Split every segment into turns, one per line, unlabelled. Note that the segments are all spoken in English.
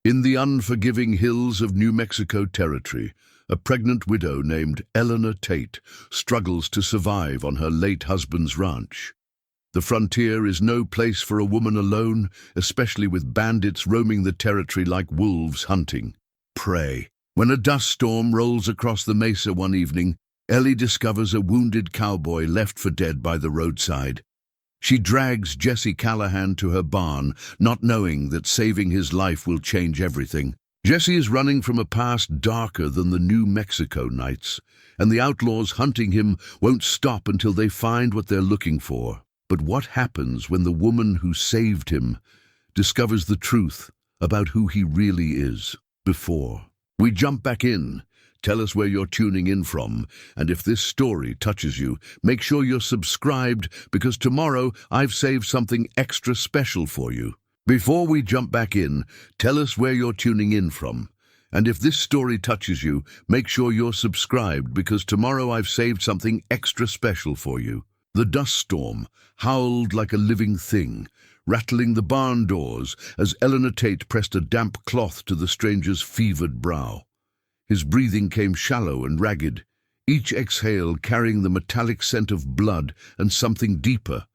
In the unforgiving hills of New Mexico Territory, a pregnant widow named Eleanor Tate struggles to survive on her late husband's ranch. The frontier is no place for a woman alone, especially with bandits roaming the territory like wolves hunting prey. When a dust storm rolls across the mesa one evening, Ellie discovers a wounded cowboy left for dead by the roadside. She drags Jesse Callahan to her barn, not knowing that saving his life will change everything. Jesse is running from a past darker than the New Mexico nights, and the outlaws hunting him won't stop until they find what they're looking for. But what happens when the woman who saved him discovers the truth about who he really is? Before we jump back in, tell us where you're tuning in from, and if this story touches you, make sure you're subscribed, because tomorrow I've saved something extra special for you. Before we jump back in, tell us where you're tuning in from, and if this story touches you, make sure you're subscribed, because tomorrow I've saved something extra special for you. The dust storm howled like a living thing, rattling the barn doors as Eleanor Tate pressed a damp cloth to the stranger's fevered brow. His breathing came shallow and ragged, each exhale carrying the metallic scent of blood and something deeper,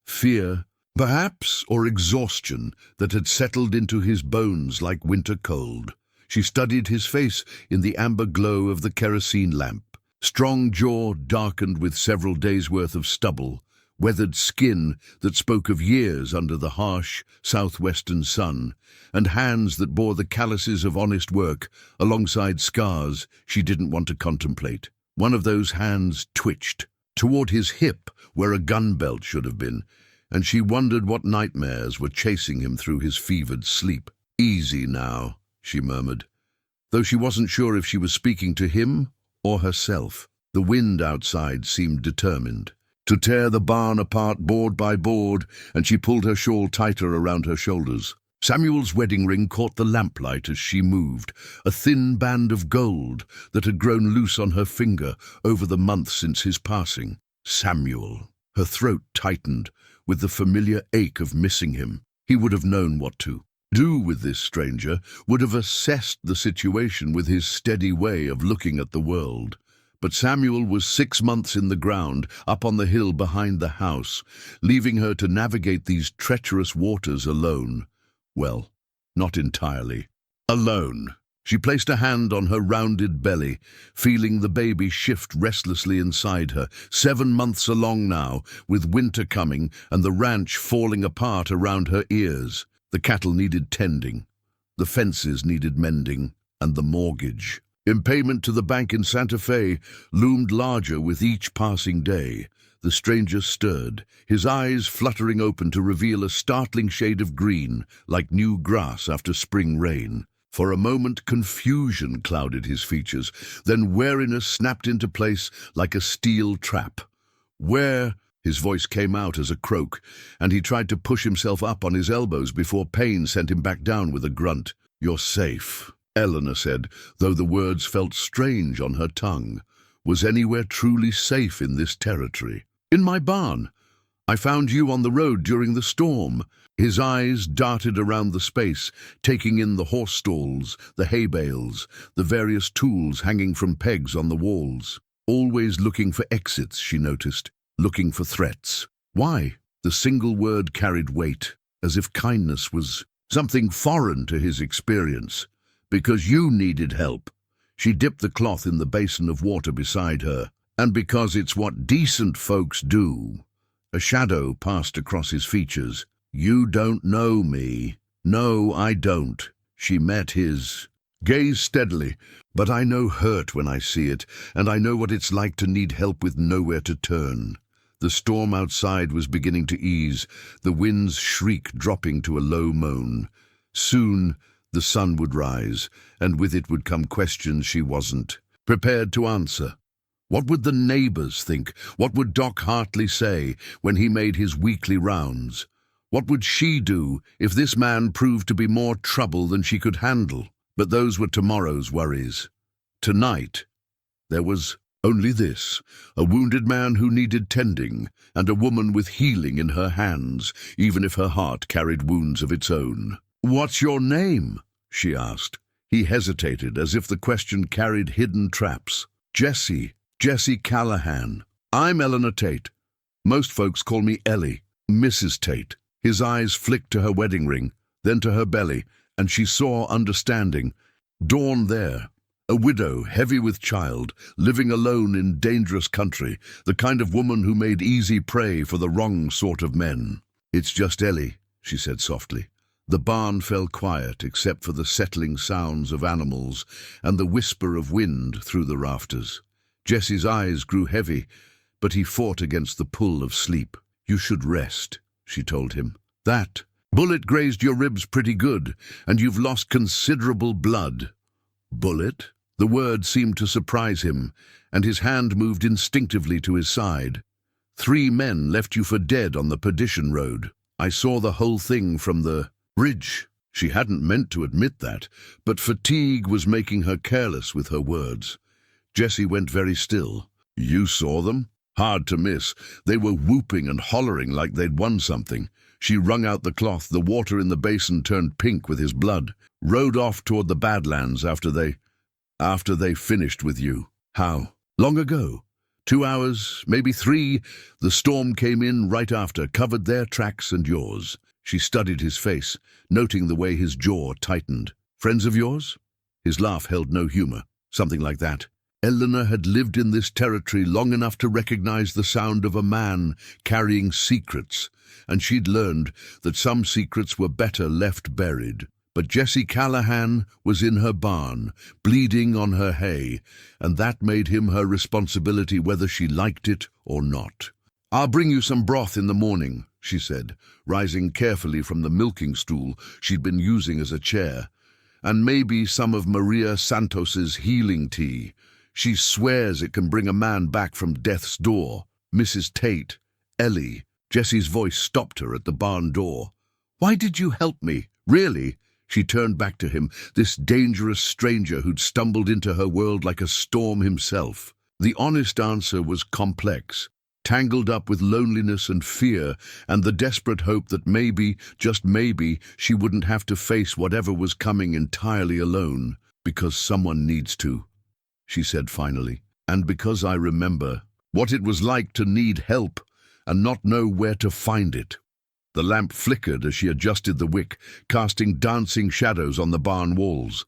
fear, perhaps, or exhaustion that had settled into his bones like winter cold. She studied his face in the amber glow of the kerosene lamp, strong jaw darkened with several days' worth of stubble, weathered skin that spoke of years under the harsh southwestern sun, and hands that bore the calluses of honest work alongside scars she didn't want to contemplate. One of those hands twitched toward his hip where a gun belt should have been, and she wondered what nightmares were chasing him through his fevered sleep. "Easy now," she murmured, though she wasn't sure if she was speaking to him or herself. The wind outside seemed determined to tear the barn apart board by board, and she pulled her shawl tighter around her shoulders. Samuel's wedding ring caught the lamplight as she moved, a thin band of gold that had grown loose on her finger over the months since his passing. Samuel. Her throat tightened with the familiar ache of missing him. He would have known what to do with this stranger, would have assessed the situation with his steady way of looking at the world. But Samuel was 6 months in the ground, up on the hill behind the house, leaving her to navigate these treacherous waters alone. Well, not entirely. Alone. She placed a hand on her rounded belly, feeling the baby shift restlessly inside her. 7 months along now, with winter coming and the ranch falling apart around her ears. The cattle needed tending, the fences needed mending, and the mortgage, in payment to the bank in Santa Fe, loomed larger with each passing day. The stranger stirred, his eyes fluttering open to reveal a startling shade of green, like new grass after spring rain. For a moment, confusion clouded his features, then wariness snapped into place like a steel trap. "Where?" His voice came out as a croak, and he tried to push himself up on his elbows before pain sent him back down with a grunt. "You're safe," Eleanor said, though the words felt strange on her tongue. Was anywhere truly safe in this territory? "In my barn. I found you on the road during the storm." His eyes darted around the space, taking in the horse stalls, the hay bales, the various tools hanging from pegs on the walls. Always looking for exits, she noticed, looking for threats. Why? The single word carried weight, as if kindness was something foreign to his experience. "Because you needed help." She dipped the cloth in the basin of water beside her. "And because it's what decent folks do." A shadow passed across his features. "You don't know me." "No, I don't." She met his gaze steadily. "But I know hurt when I see it, and I know what it's like to need help with nowhere to turn." The storm outside was beginning to ease, the wind's shriek dropping to a low moan. Soon the sun would rise, and with it would come questions she wasn't prepared to answer. What would the neighbors think? What would Doc Hartley say when he made his weekly rounds? What would she do if this man proved to be more trouble than she could handle? But those were tomorrow's worries. Tonight, there was only this: a wounded man who needed tending, and a woman with healing in her hands, even if her heart carried wounds of its own. "What's your name?" she asked. He hesitated, as if the question carried hidden traps. Jesse Callahan. I'm Eleanor Tate. Most folks call me Ellie, Mrs. Tate." His eyes flicked to her wedding ring, then to her belly, and she saw understanding. Dawn there, a widow, heavy with child, living alone in dangerous country, the kind of woman who made easy prey for the wrong sort of men. "It's just Ellie," she said softly. The barn fell quiet except for the settling sounds of animals and the whisper of wind through the rafters. Jesse's eyes grew heavy, but he fought against the pull of sleep. "You should rest," she told him. "That bullet grazed your ribs pretty good, and you've lost considerable blood." "Bullet?" The word seemed to surprise him, and his hand moved instinctively to his side. "3 men left you for dead on the Perdition Road. I saw the whole thing from the bridge." She hadn't meant to admit that, but fatigue was making her careless with her words. Jesse went very still. "You saw them?" Hard to miss. They were whooping and hollering like they'd won something. She wrung out the cloth. The water in the basin turned pink with his blood. "Rode off toward the Badlands after they finished with you." "How? Long ago? 2 hours, maybe 3. The storm came in right after, covered their tracks and yours." She studied his face, noting the way his jaw tightened. "Friends of yours?" His laugh held no humor. "Something like that." Eleanor had lived in this territory long enough to recognize the sound of a man carrying secrets, and she'd learned that some secrets were better left buried. But Jesse Callahan was in her barn, bleeding on her hay, and that made him her responsibility whether she liked it or not. "I'll bring you some broth in the morning," she said, rising carefully from the milking stool she'd been using as a chair. "And maybe some of Maria Santos's healing tea. She swears it can bring a man back from death's door." "Mrs. Tate, Ellie." Jesse's voice stopped her at the barn door. "Why did you help me? Really?" She turned back to him, this dangerous stranger who'd stumbled into her world like a storm himself. The honest answer was complex, tangled up with loneliness and fear, and the desperate hope that maybe, just maybe, she wouldn't have to face whatever was coming entirely alone. "Because someone needs to," she said finally, "and because I remember what it was like to need help and not know where to find it." The lamp flickered as she adjusted the wick, casting dancing shadows on the barn walls.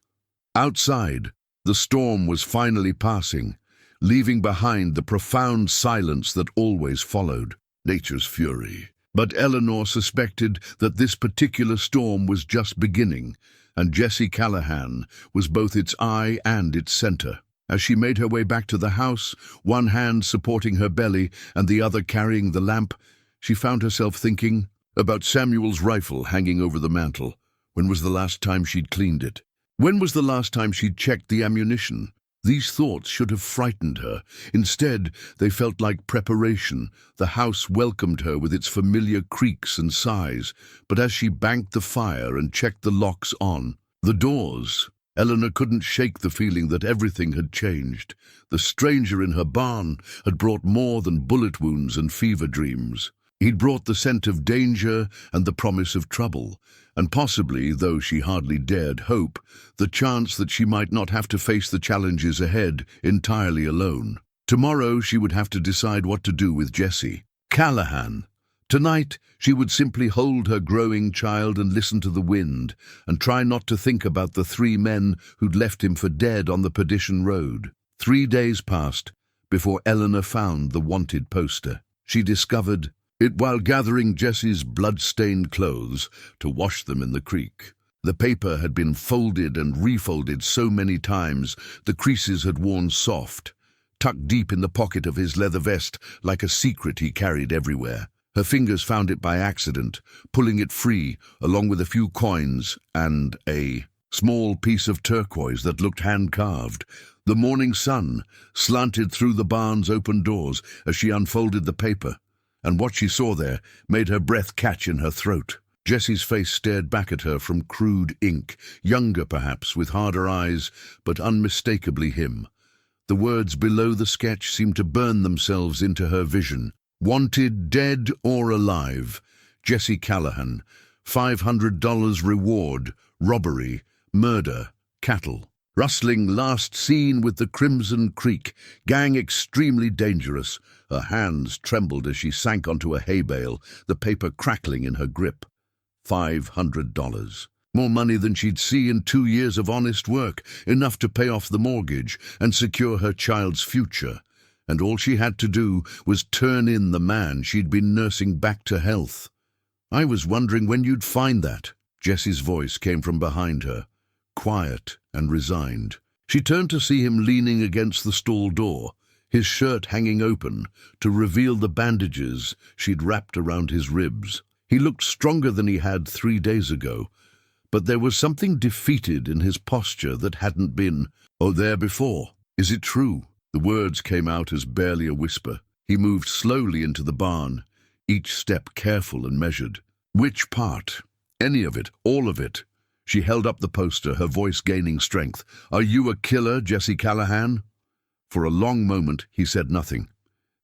Outside, the storm was finally passing, leaving behind the profound silence that always followed. Nature's fury. But Eleanor suspected that this particular storm was just beginning, and Jesse Callahan was both its eye and its center. As she made her way back to the house, one hand supporting her belly and the other carrying the lamp, she found herself thinking about Samuel's rifle hanging over the mantel. When was the last time she'd cleaned it? When was the last time she'd checked the ammunition? These thoughts should have frightened her. Instead, they felt like preparation. The house welcomed her with its familiar creaks and sighs, but as she banked the fire and checked the locks on the doors, Eleanor couldn't shake the feeling that everything had changed. The stranger in her barn had brought more than bullet wounds and fever dreams. He'd brought the scent of danger and the promise of trouble, and possibly, though she hardly dared hope, the chance that she might not have to face the challenges ahead entirely alone. Tomorrow she would have to decide what to do with Jesse Callahan. Tonight she would simply hold her growing child and listen to the wind, and try not to think about the 3 men who'd left him for dead on the Perdition Road. 3 days passed before Eleanor found the wanted poster. She discovered it while gathering Jesse's blood-stained clothes to wash them in the creek. The paper had been folded and refolded so many times the creases had worn soft, tucked deep in the pocket of his leather vest like a secret he carried everywhere. Her fingers found it by accident, pulling it free, along with a few coins and a small piece of turquoise that looked hand-carved. The morning sun slanted through the barn's open doors as she unfolded the paper, and what she saw there made her breath catch in her throat. Jesse's face stared back at her from crude ink, younger perhaps, with harder eyes, but unmistakably him. The words below the sketch seemed to burn themselves into her vision. "Wanted dead or alive. Jesse Callahan. $500 reward. Robbery. Murder. Cattle. Rustling, last seen with the Crimson Creek. Gang extremely dangerous. Her hands trembled as she sank onto a hay bale, the paper crackling in her grip. $500. More money than she'd see in 2 years of honest work, enough to pay off the mortgage and secure her child's future. And all she had to do was turn in the man she'd been nursing back to health. "I was wondering when you'd find that." Jesse's voice came from behind her, quiet and resigned. She turned to see him leaning against the stall door, his shirt hanging open to reveal the bandages she'd wrapped around his ribs. He looked stronger than he had 3 days ago, but there was something defeated in his posture that hadn't been there before. "Is it true?" The words came out as barely a whisper. He moved slowly into the barn, each step careful and measured. "Which part?" "Any of it, all of it." She held up the poster, her voice gaining strength. "Are you a killer, Jesse Callahan?" For a long moment he said nothing.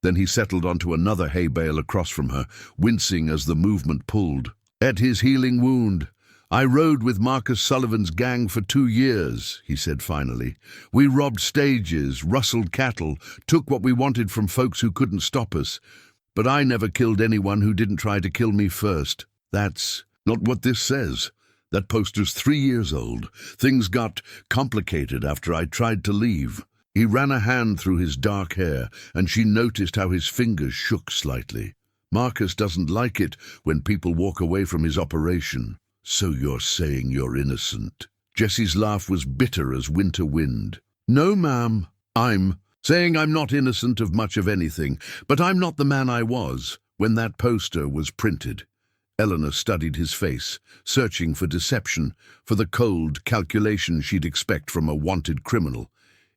Then he settled onto another hay bale across from her, wincing as the movement pulled. "At his healing wound. I rode with Marcus Sullivan's gang for 2 years, he said finally. We robbed stages, rustled cattle, took what we wanted from folks who couldn't stop us. But I never killed anyone who didn't try to kill me first. That's not what this says. That poster's 3 years old. Things got complicated after I tried to leave." He ran a hand through his dark hair, and she noticed how his fingers shook slightly. "Marcus doesn't like it when people walk away from his operation." "So you're saying you're innocent?" Jesse's laugh was bitter as winter wind. "No, ma'am. I'm saying I'm not innocent of much of anything, but I'm not the man I was when that poster was printed." Eleanor studied his face, searching for deception, for the cold calculation she'd expect from a wanted criminal.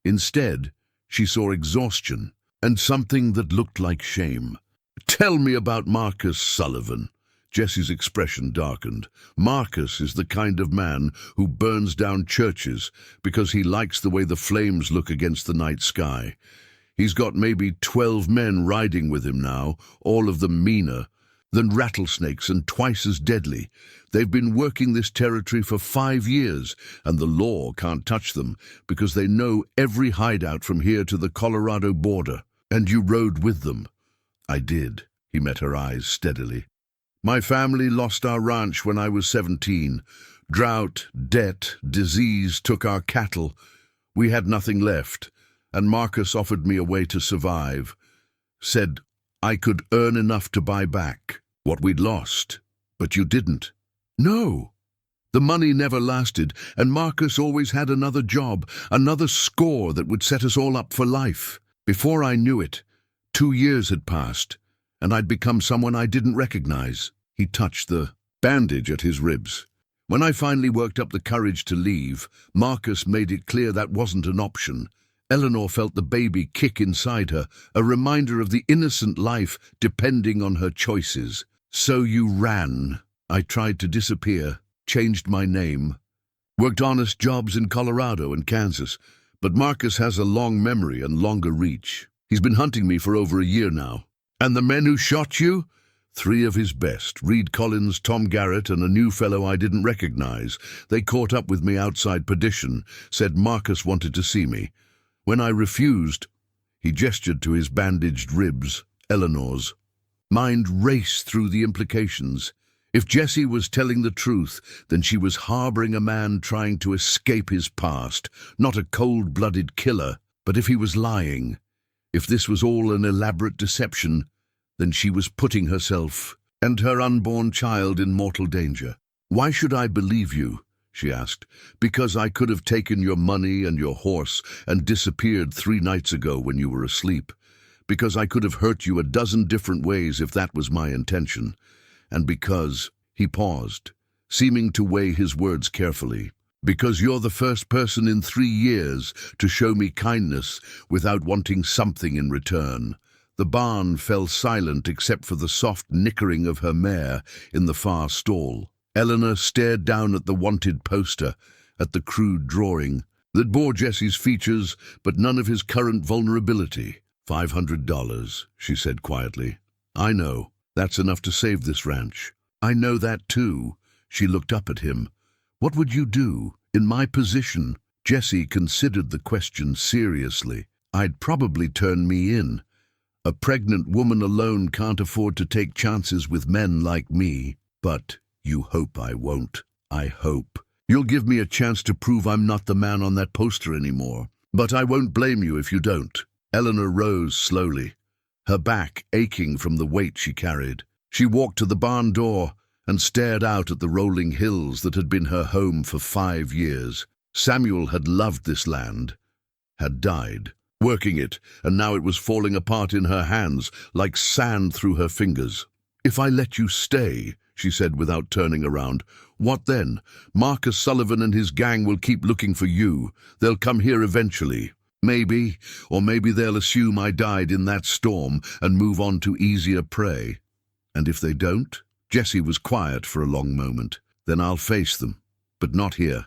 Instead, she saw exhaustion and something that looked like shame. "Tell me about Marcus Sullivan." Jesse's expression darkened. "Marcus is the kind of man who burns down churches because he likes the way the flames look against the night sky. He's got maybe 12 men riding with him now, all of them meaner than rattlesnakes and twice as deadly. They've been working this territory for 5 years, and the law can't touch them because they know every hideout from here to the Colorado border. And you rode with them." "I did." He met her eyes steadily. "My family lost our ranch when I was 17. Drought, debt, disease took our cattle. We had nothing left, and Marcus offered me a way to survive. Said I could earn enough to buy back what we'd lost. But you didn't." "No." The money never lasted, and Marcus always had another job, another score that would set us all up for life. Before I knew it, 2 years had passed, and I'd become someone I didn't recognize. He touched the bandage at his ribs. "When I finally worked up the courage to leave, Marcus made it clear that wasn't an option." Eleanor felt the baby kick inside her, a reminder of the innocent life depending on her choices. "So you ran." "I tried to disappear, changed my name, worked honest jobs in Colorado and Kansas, but Marcus has a long memory and longer reach. He's been hunting me for over a year now." "And the men who shot you?" 3 of his best, Reed Collins, Tom Garrett, and a new fellow I didn't recognize. They caught up with me outside Perdition, said Marcus wanted to see me. When I refused, he gestured to his bandaged ribs, Eleanor's. Mind raced through the implications. If Jesse was telling the truth, then she was harboring a man trying to escape his past, not a cold-blooded killer. But if he was lying, if this was all an elaborate deception, then she was putting herself and her unborn child in mortal danger. "Why should I believe you?" she asked. "Because I could have taken your money and your horse and disappeared 3 nights ago when you were asleep. Because I could have hurt you a dozen different ways if that was my intention. And because," he paused, seeming to weigh his words carefully, "because you're the first person in 3 years to show me kindness without wanting something in return." The barn fell silent except for the soft nickering of her mare in the far stall. Eleanor stared down at the wanted poster, at the crude drawing that bore Jesse's features but none of his current vulnerability. $500, she said quietly. "I know. That's enough to save this ranch." "I know that too." She looked up at him. "What would you do In my position, Jesse considered the question seriously. I'd probably turn me in. A pregnant woman alone can't afford to take chances with men like me. But you hope I won't. I hope. You'll give me a chance to prove I'm not the man on that poster anymore. But I won't blame you if you don't. Eleanor rose slowly, her back aching from the weight she carried. She walked to the barn door and stared out at the rolling hills that had been her home for 5 years. Samuel had loved this land, had died, working it, and now it was falling apart in her hands like sand through her fingers. "If I let you stay," she said without turning around, "what then? Marcus Sullivan and his gang will keep looking for you. They'll come here eventually. Maybe, or maybe they'll assume I died in that storm and move on to easier prey. And if they don't?" Jesse was quiet for a long moment. "Then I'll face them, but not here.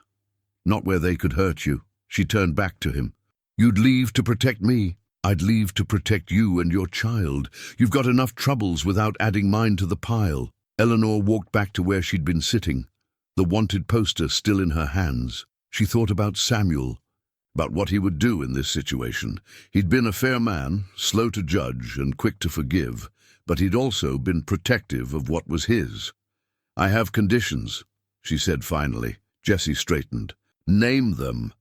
Not where they could hurt you." She turned back to him. "You'd leave to protect me. I'd leave to protect you and your child. You've got enough troubles without adding mine to the pile." Eleanor walked back to where she'd been sitting, the wanted poster still in her hands. She thought about Samuel, about what he would do in this situation. He'd been a fair man, slow to judge and quick to forgive, but he'd also been protective of what was his. "I have conditions," she said finally. Jesse straightened. "Name them.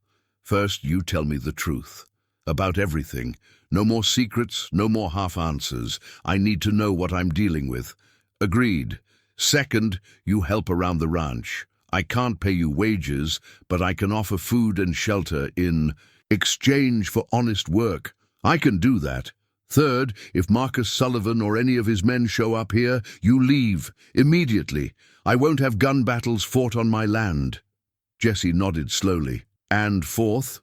First, you tell me the truth. About everything. No more secrets, no more half answers. I need to know what I'm dealing with." "Agreed. Second, you help around the ranch. I can't pay you wages, but I can offer food and shelter in exchange for honest work. I can do that. Third, if Marcus Sullivan or any of his men show up here, you leave, immediately. I won't have gun battles fought on my land." Jesse nodded slowly. "And fourth?"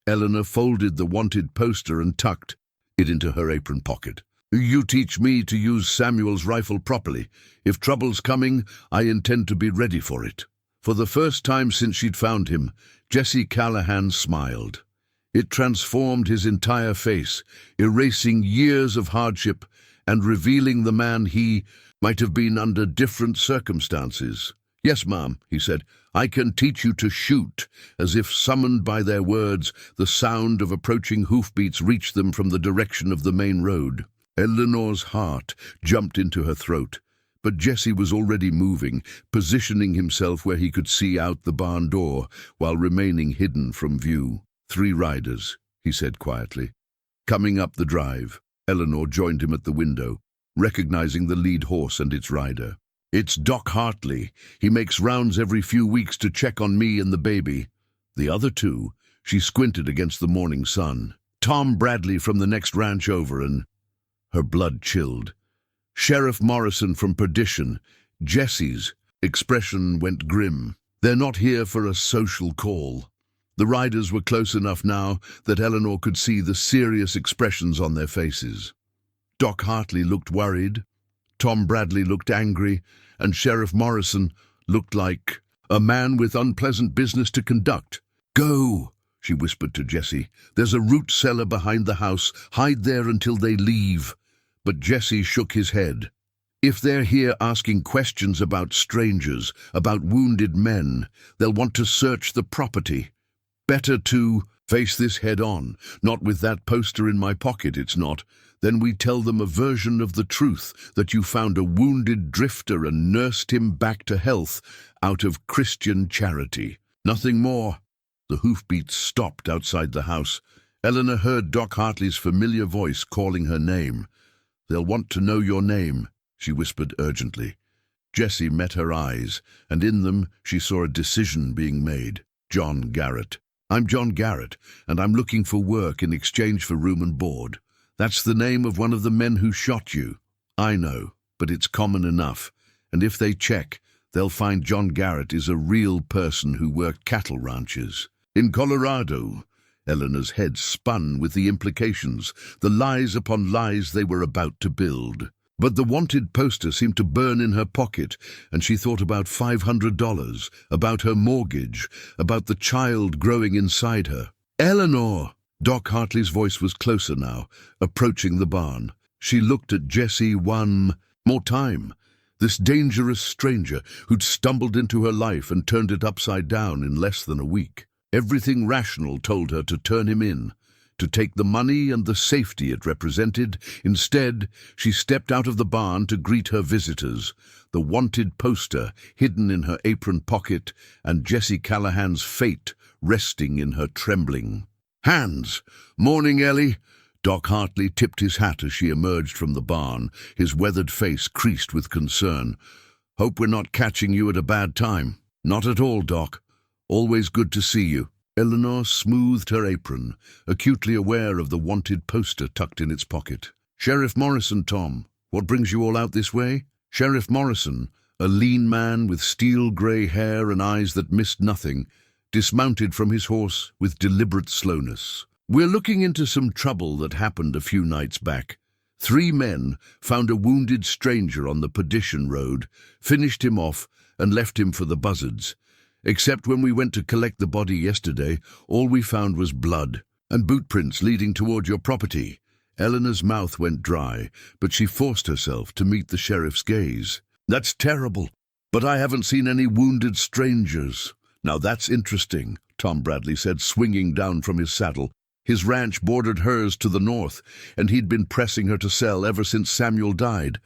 Eleanor folded the wanted poster and tucked it into her apron pocket. "You teach me to use Samuel's rifle properly. If trouble's coming, I intend to be ready for it." For the first time since she'd found him, Jesse Callahan smiled. It transformed his entire face, erasing years of hardship and revealing the man he might have been under different circumstances. "Yes, ma'am," he said, "I can teach you to shoot." As if summoned by their words, the sound of approaching hoofbeats reached them from the direction of the main road. Eleanor's heart jumped into her throat. But Jesse was already moving, positioning himself where he could see out the barn door while remaining hidden from view. "3 riders," he said quietly. Coming up the drive, Eleanor joined him at the window, recognizing the lead horse and its rider. "It's Doc Hartley. He makes rounds every few weeks to check on me and the baby." The other 2, she squinted against the morning sun. "Tom Bradley from the next ranch over," and her blood chilled. "Sheriff Morrison from Perdition." Jesse's expression went grim. "They're not here for a social call." The riders were close enough now that Eleanor could see the serious expressions on their faces. Doc Hartley looked worried, Tom Bradley looked angry, and Sheriff Morrison looked like a man with unpleasant business to conduct. "Go," she whispered to Jesse. "There's a root cellar behind the house. Hide there until they leave." But Jesse shook his head. "If they're here asking questions about strangers, about wounded men, they'll want to search the property. Better to face this head on, not with that poster in my pocket, it's not. Then we tell them a version of the truth, that you found a wounded drifter and nursed him back to health out of Christian charity. Nothing more." The hoofbeats stopped outside the house. Eleanor heard Doc Hartley's familiar voice calling her name. "They'll want to know your name," she whispered urgently. Jesse met her eyes, and in them she saw a decision being made. "John Garrett. I'm John Garrett, and I'm looking for work in exchange for room and board. That's the name of one of the men who shot you. I know, but it's common enough, and if they check, they'll find John Garrett is a real person who worked cattle ranches. In Colorado." Eleanor's head spun with the implications, the lies upon lies they were about to build. But the wanted poster seemed to burn in her pocket, and she thought about $500, about her mortgage, about the child growing inside her. "Eleanor!" Doc Hartley's voice was closer now, approaching the barn. She looked at Jesse one more time, This dangerous stranger who'd stumbled into her life and turned it upside down in less than a week. Everything rational told her to turn him in, to take the money and the safety it represented. Instead, she stepped out of the barn to greet her visitors, the wanted poster hidden in her apron pocket and Jesse Callahan's fate resting in her trembling hands. "Morning, Ellie." Doc Hartley tipped his hat as she emerged from the barn, his weathered face creased with concern. "Hope we're not catching you at a bad time." "Not at all, Doc. Always good to see you." Eleanor smoothed her apron, acutely aware of the wanted poster tucked in its pocket. "Sheriff Morrison, Tom. What brings you all out this way?" Sheriff Morrison, a lean man with steel-grey hair and eyes that missed nothing, dismounted from his horse with deliberate slowness. "We're looking into some trouble that happened a few nights back. 3 men found a wounded stranger on the Perdition Road, finished him off, and left him for the buzzards. Except when we went to collect the body yesterday, all we found was blood and boot prints leading toward your property." Eleanor's mouth went dry, but she forced herself to meet the sheriff's gaze. "That's terrible, but I haven't seen any wounded strangers." "Now that's interesting," Tom Bradley said, swinging down from his saddle. His ranch bordered hers to the north, and he'd been pressing her to sell ever since Samuel died.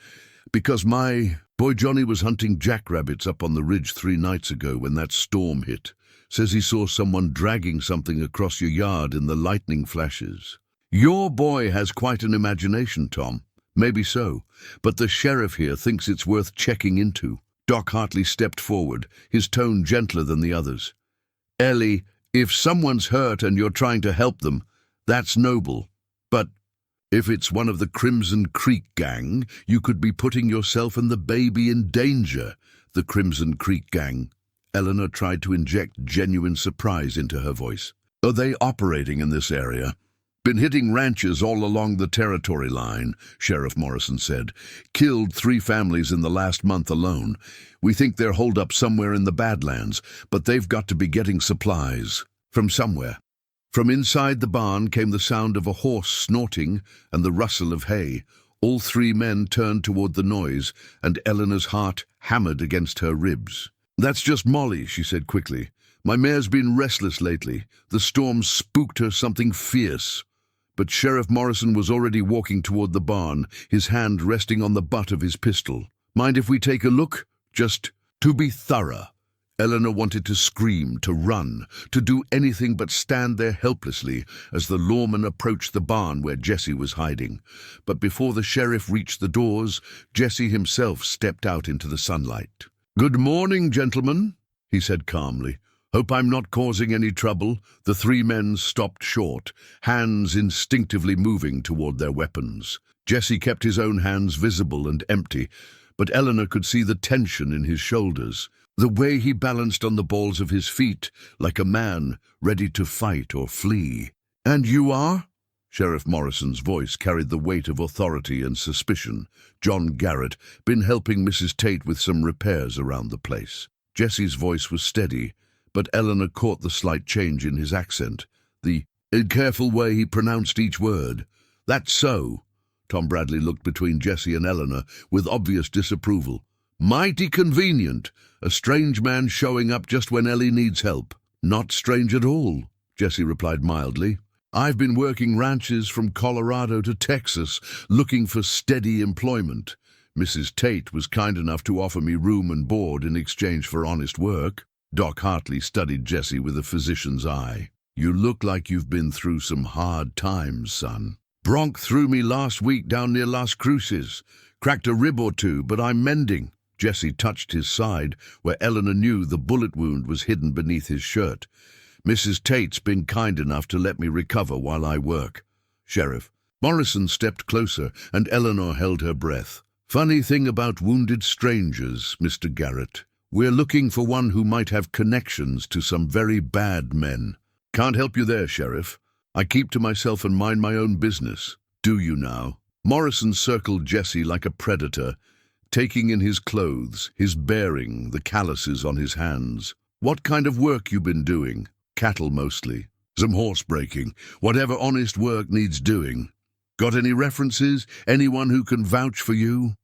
"Because my boy Johnny was hunting jackrabbits up on the ridge 3 nights ago when that storm hit. Says he saw someone dragging something across your yard in the lightning flashes." "Your boy has quite an imagination, Tom." "Maybe so, but the sheriff here thinks it's worth checking into." Doc Hartley stepped forward, his tone gentler than the others. "Ellie, if someone's hurt and you're trying to help them, that's noble. But if it's one of the Crimson Creek gang, you could be putting yourself and the baby in danger." "The Crimson Creek gang?" Eleanor tried to inject genuine surprise into her voice. "Are they operating in this area?" "Been hitting ranches all along the territory line," Sheriff Morrison said. "Killed 3 families in the last month alone. We think they're holed up somewhere in the Badlands, but they've got to be getting supplies from somewhere." From inside the barn came the sound of a horse snorting and the rustle of hay. All 3 men turned toward the noise, and Eleanor's heart hammered against her ribs. "That's just Molly," she said quickly. "My mare's been restless lately. The storm spooked her something fierce." But Sheriff Morrison was already walking toward the barn, his hand resting on the butt of his pistol. "Mind if we take a look? Just to be thorough." Eleanor wanted to scream, to run, to do anything but stand there helplessly as the lawman approached the barn where Jesse was hiding. But before the sheriff reached the doors, Jesse himself stepped out into the sunlight. "Good morning, gentlemen," he said calmly. "Hope I'm not causing any trouble." The 3 men stopped short, hands instinctively moving toward their weapons. Jesse kept his own hands visible and empty, but Eleanor could see the tension in his shoulders, the way he balanced on the balls of his feet, like a man ready to fight or flee. "And you are?" Sheriff Morrison's voice carried the weight of authority and suspicion. "John Garrett, been helping Mrs. Tate with some repairs around the place." Jesse's voice was steady, but Eleanor caught the slight change in his accent, the careful way he pronounced each word. "That's so." Tom Bradley looked between Jesse and Eleanor with obvious disapproval. "Mighty convenient. A strange man showing up just when Ellie needs help." "Not strange at all," Jesse replied mildly. "I've been working ranches from Colorado to Texas, looking for steady employment. Mrs. Tate was kind enough to offer me room and board in exchange for honest work." Doc Hartley studied Jesse with a physician's eye. "You look like you've been through some hard times, son." "Bronc threw me last week down near Las Cruces. Cracked a rib or 2, but I'm mending." Jesse touched his side, where Eleanor knew the bullet wound was hidden beneath his shirt. "Mrs. Tate's been kind enough to let me recover while I work." "Sheriff." Morrison stepped closer, and Eleanor held her breath. "Funny thing about wounded strangers, Mr. Garrett. We're looking for one who might have connections to some very bad men." "Can't help you there, Sheriff. I keep to myself and mind my own business." "Do you now?" Morrison circled Jesse like a predator, taking in his clothes, his bearing, the calluses on his hands. "What kind of work you been doing?" "Cattle mostly. Some horse breaking. Whatever honest work needs doing." "Got any references? Anyone who can vouch for you?"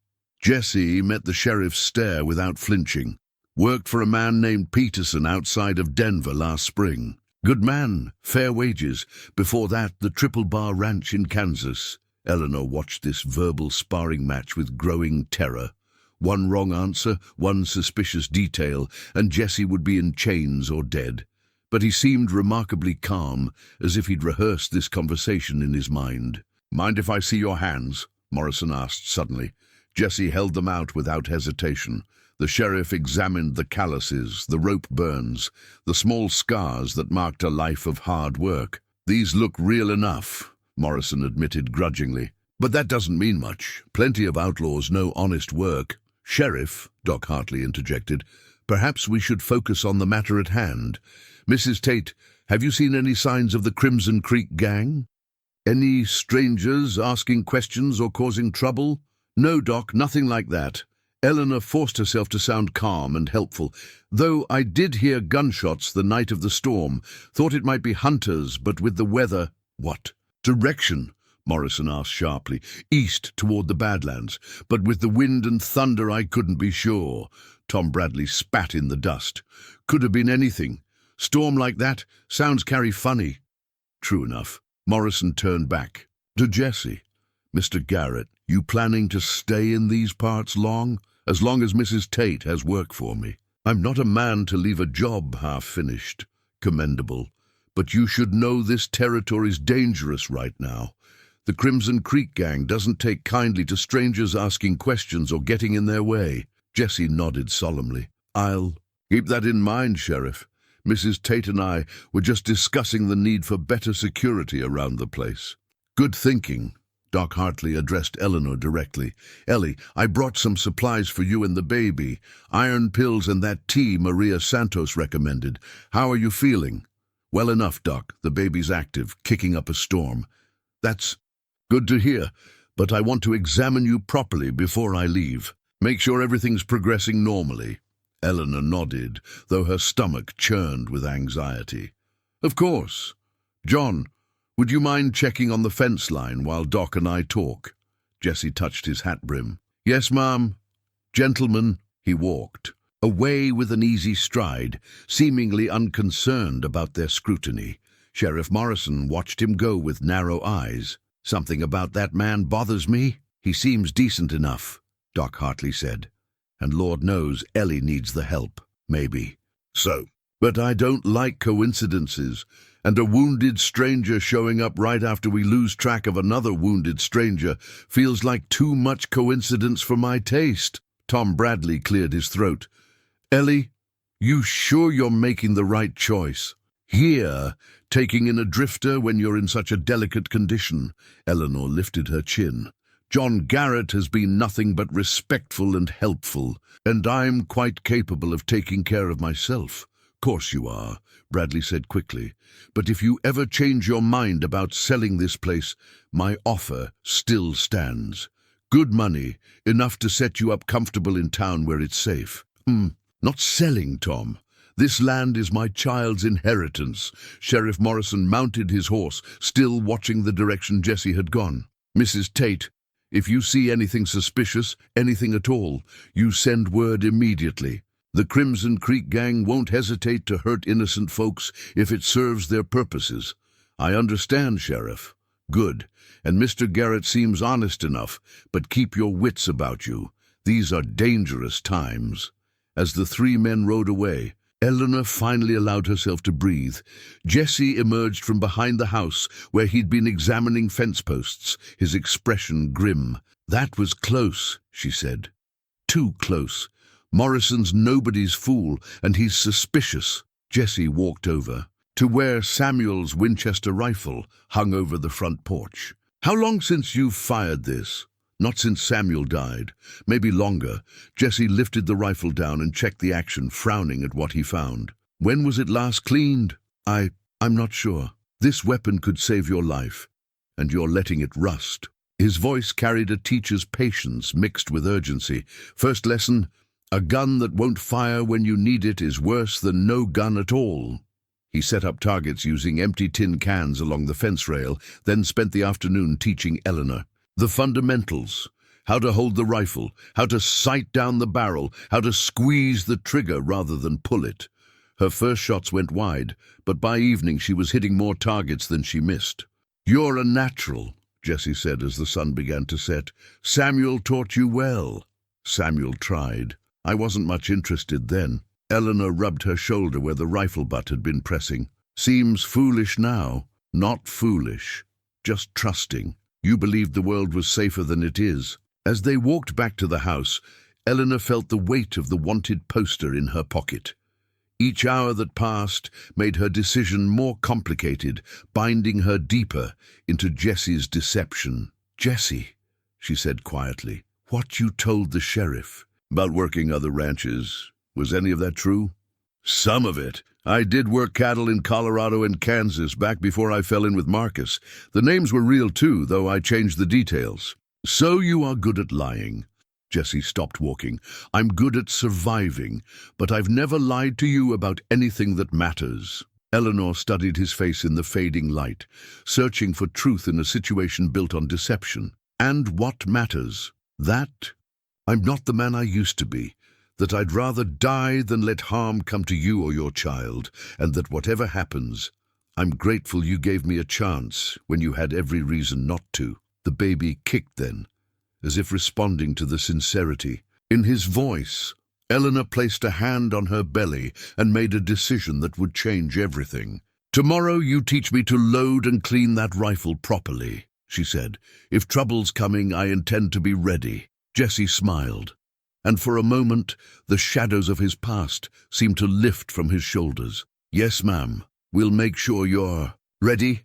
Jesse met the sheriff's stare without flinching. Worked for a man named Peterson outside of Denver last spring. Good man, fair wages. Before that, the Triple Bar Ranch in Kansas. Eleanor watched this verbal sparring match with growing terror. One wrong answer, one suspicious detail, and Jesse would be in chains or dead. But he seemed remarkably calm, as if he'd rehearsed this conversation in his mind. "Mind if I see your hands?" Morrison asked suddenly. Jesse held them out without hesitation. The sheriff examined the calluses, the rope burns, the small scars that marked a life of hard work. "These look real enough," Morrison admitted grudgingly. "But that doesn't mean much. Plenty of outlaws know honest work." "Sheriff," Doc Hartley interjected, "perhaps we should focus on the matter at hand. Mrs. Tate, have you seen any signs of the Crimson Creek gang? Any strangers asking questions or causing trouble?" "No, Doc, nothing like that." Eleanor forced herself to sound calm and helpful. "Though I did hear gunshots the night of the storm. Thought it might be hunters, but with the weather—" "What direction?" Morrison asked sharply. "East, toward the Badlands. But with the wind and thunder I couldn't be sure." Tom Bradley spat in the dust. "Could have been anything. Storm like that, sounds carry funny." "True enough." Morrison turned back. To Jesse. "Mr. Garrett, you planning to stay in these parts long? As long as Mrs. Tate has work for me. I'm not a man to leave a job half-finished. Commendable. But you should know this territory's dangerous right now. The Crimson Creek gang doesn't take kindly to strangers asking questions or getting in their way." Jesse nodded solemnly. "I'll keep that in mind, Sheriff. Mrs. Tate and I were just discussing the need for better security around the place." "Good thinking." Doc Hartley addressed Eleanor directly. "Ellie, I brought some supplies for you and the baby. Iron pills and that tea Maria Santos recommended. How are you feeling?" "Well enough, Doc. The baby's active, kicking up a storm." "That's good to hear, but I want to examine you properly before I leave. Make sure everything's progressing normally." Eleanor nodded, though her stomach churned with anxiety. "Of course. John, would you mind checking on the fence line while Doc and I talk?" Jesse touched his hat brim. "Yes, ma'am." "Gentlemen," he walked, away with an easy stride, seemingly unconcerned about their scrutiny. Sheriff Morrison watched him go with narrow eyes. "Something about that man bothers me. He seems decent enough," Doc Hartley said. "And Lord knows Ellie needs the help, maybe." "So, but I don't like coincidences. And a wounded stranger showing up right after we lose track of another wounded stranger feels like too much coincidence for my taste." Tom Bradley cleared his throat. "Ellie, you sure you're making the right choice? Here, taking in a drifter when you're in such a delicate condition." Eleanor lifted her chin. "John Garrett has been nothing but respectful and helpful, and I'm quite capable of taking care of myself." "Course you are," Bradley said quickly. "But if you ever change your mind about selling this place, my offer still stands. Good money, enough to set you up comfortable in town where it's safe." Not selling, Tom. This land is my child's inheritance." Sheriff Morrison mounted his horse, still watching the direction Jesse had gone. "Mrs. Tate, if you see anything suspicious, anything at all, you send word immediately. The Crimson Creek gang won't hesitate to hurt innocent folks if it serves their purposes." "I understand, Sheriff." "Good. And Mr. Garrett seems honest enough, but keep your wits about you. These are dangerous times." As the three men rode away, Eleanor finally allowed herself to breathe. Jesse emerged from behind the house where he'd been examining fence posts, his expression grim. "That was close," she said. "Too close. Morrison's nobody's fool, and he's suspicious." Jesse walked over to where Samuel's Winchester rifle hung over the front porch. "How long since you've fired this?" "Not since Samuel died. Maybe longer." Jesse lifted the rifle down and checked the action, frowning at what he found. "When was it last cleaned?" I'm not sure. This weapon could save your life, and you're letting it rust." His voice carried a teacher's patience mixed with urgency. "First lesson, a gun that won't fire when you need it is worse than no gun at all." He set up targets using empty tin cans along the fence rail, then spent the afternoon teaching Eleanor the fundamentals. how to hold the rifle, how to sight down the barrel, how to squeeze the trigger rather than pull it. Her first shots went wide, but by evening she was hitting more targets than she missed. "You're a natural," Jesse said as the sun began to set. "Samuel taught you well." Samuel tried. "I wasn't much interested then." Eleanor rubbed her shoulder where the rifle butt had been pressing. "Seems foolish now." "Not foolish, just trusting. You believed the world was safer than it is." As they walked back to the house, Eleanor felt the weight of the wanted poster in her pocket. Each hour that passed made her decision more complicated, binding her deeper into Jesse's deception. "Jesse," she said quietly, "what you told the sheriff about working other ranches, was any of that true?" "Some of it. I did work cattle in Colorado and Kansas back before I fell in with Marcus. The names were real too, though I changed the details." "So you are good at lying." Jesse stopped walking. "I'm good at surviving, but I've never lied to you about anything that matters." Eleanor studied his face in the fading light, searching for truth in a situation built on deception. "And what matters? That I'm not the man I used to be, that I'd rather die than let harm come to you or your child, and that whatever happens, I'm grateful you gave me a chance when you had every reason not to." The baby kicked then, as if responding to the sincerity. In his voice, Eleanor placed a hand on her belly and made a decision that would change everything. "Tomorrow you teach me to load and clean that rifle properly," she said. "If trouble's coming, I intend to be ready." Jesse smiled, and for a moment the shadows of his past seemed to lift from his shoulders. "Yes, ma'am. We'll make sure you're ready."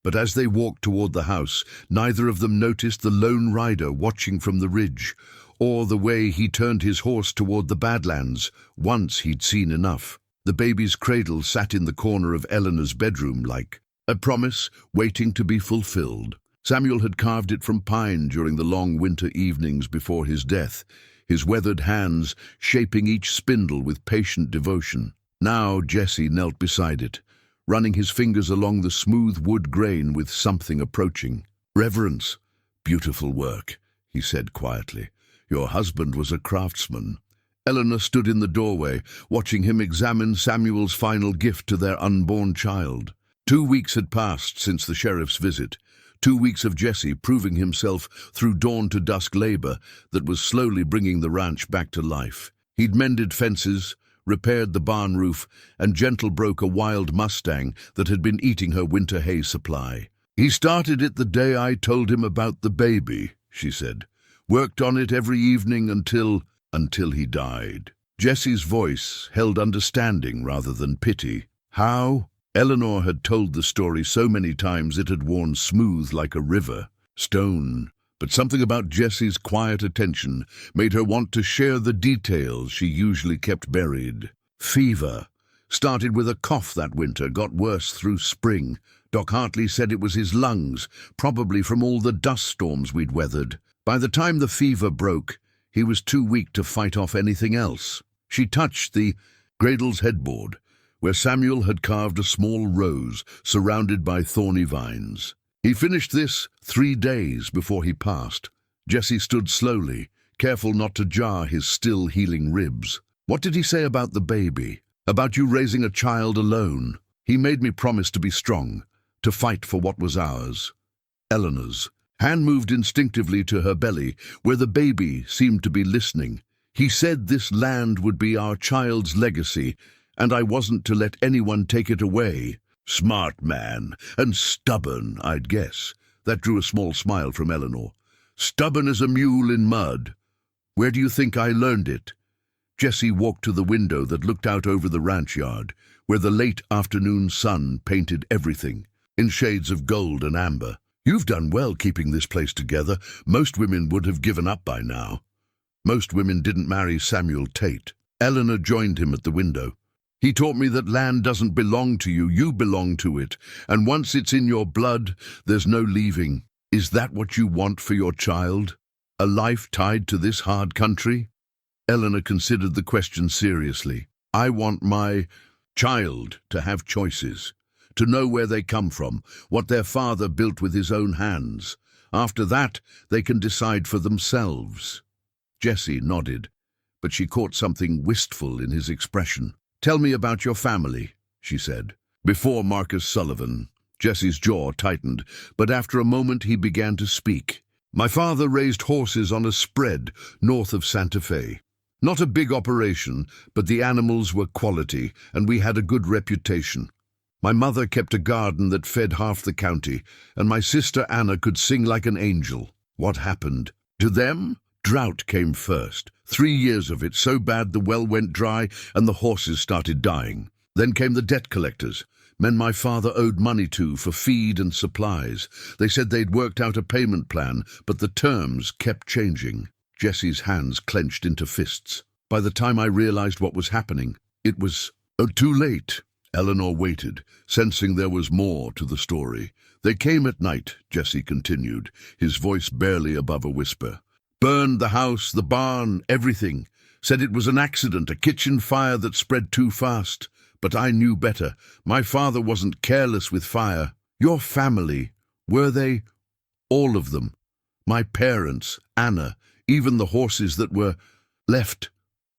But as they walked toward the house, neither of them noticed the lone rider watching from the ridge, or the way he turned his horse toward the Badlands. Once he'd seen enough. The baby's cradle sat in the corner of Eleanor's bedroom like a promise waiting to be fulfilled. Samuel had carved it from pine during the long winter evenings before his death, his weathered hands shaping each spindle with patient devotion. Now Jesse knelt beside it, running his fingers along the smooth wood grain with something approaching. "Reverence, beautiful work," he said quietly. "Your husband was a craftsman." Eleanor stood in the doorway, watching him examine Samuel's final gift to their unborn child. 2 weeks had passed since the sheriff's visit. 2 weeks of Jesse proving himself through dawn-to-dusk labor that was slowly bringing the ranch back to life. He'd mended fences, repaired the barn roof, and gentle broke a wild Mustang that had been eating her winter hay supply. "He started it the day I told him about the baby," she said. "Worked on it every evening until he died." Jesse's voice held understanding rather than pity. "How?" Eleanor had told the story so many times it had worn smooth like a river. Stone. But something about Jesse's quiet attention made her want to share the details she usually kept buried. "Fever. Started with a cough that winter, got worse through spring. Doc Hartley said it was his lungs, probably from all the dust storms we'd weathered. By the time the fever broke, he was too weak to fight off anything else." She touched the cradle's headboard, where Samuel had carved a small rose surrounded by thorny vines. "He finished this 3 days before he passed." Jesse stood slowly, careful not to jar his still healing ribs. "What did he say about the baby? About you raising a child alone?" "He made me promise to be strong, to fight for what was ours." Eleanor's hand moved instinctively to her belly, where the baby seemed to be listening. "He said this land would be our child's legacy, and I wasn't to let anyone take it away." "Smart man, and stubborn, I'd guess." That drew a small smile from Eleanor. "Stubborn as a mule in mud. Where do you think I learned it?" Jesse walked to the window that looked out over the ranch yard, where the late afternoon sun painted everything, in shades of gold and amber. "You've done well keeping this place together. Most women would have given up by now." "Most women didn't marry Samuel Tate." Eleanor joined him at the window. "He taught me that land doesn't belong to you, you belong to it, and once it's in your blood, there's no leaving. Is that what you want for your child? A life tied to this hard country?" Eleanor considered the question seriously. "I want my child to have choices, to know where they come from, what their father built with his own hands. After that, they can decide for themselves." Jessie nodded, but she caught something wistful in his expression. "Tell me about your family," she said. "Before Marcus Sullivan." Jessie's jaw tightened, but after a moment he began to speak. "My father raised horses on a spread north of Santa Fe. Not a big operation, but the animals were quality, and we had a good reputation. My mother kept a garden that fed half the county, and my sister Anna could sing like an angel. What happened? To them, drought came first. 3 years of it, so bad the well went dry and the horses started dying. Then came the debt collectors, men my father owed money to for feed and supplies. They said they'd worked out a payment plan, but the terms kept changing." Jessie's hands clenched into fists. "By the time I realized what was happening, it was too late." Eleanor waited, sensing there was more to the story. "They came at night," Jesse continued, his voice barely above a whisper. "Burned the house, the barn, everything. Said it was an accident, a kitchen fire that spread too fast. But I knew better. My father wasn't careless with fire. Your family, were they? All of them. My parents, Anna, even the horses that were left."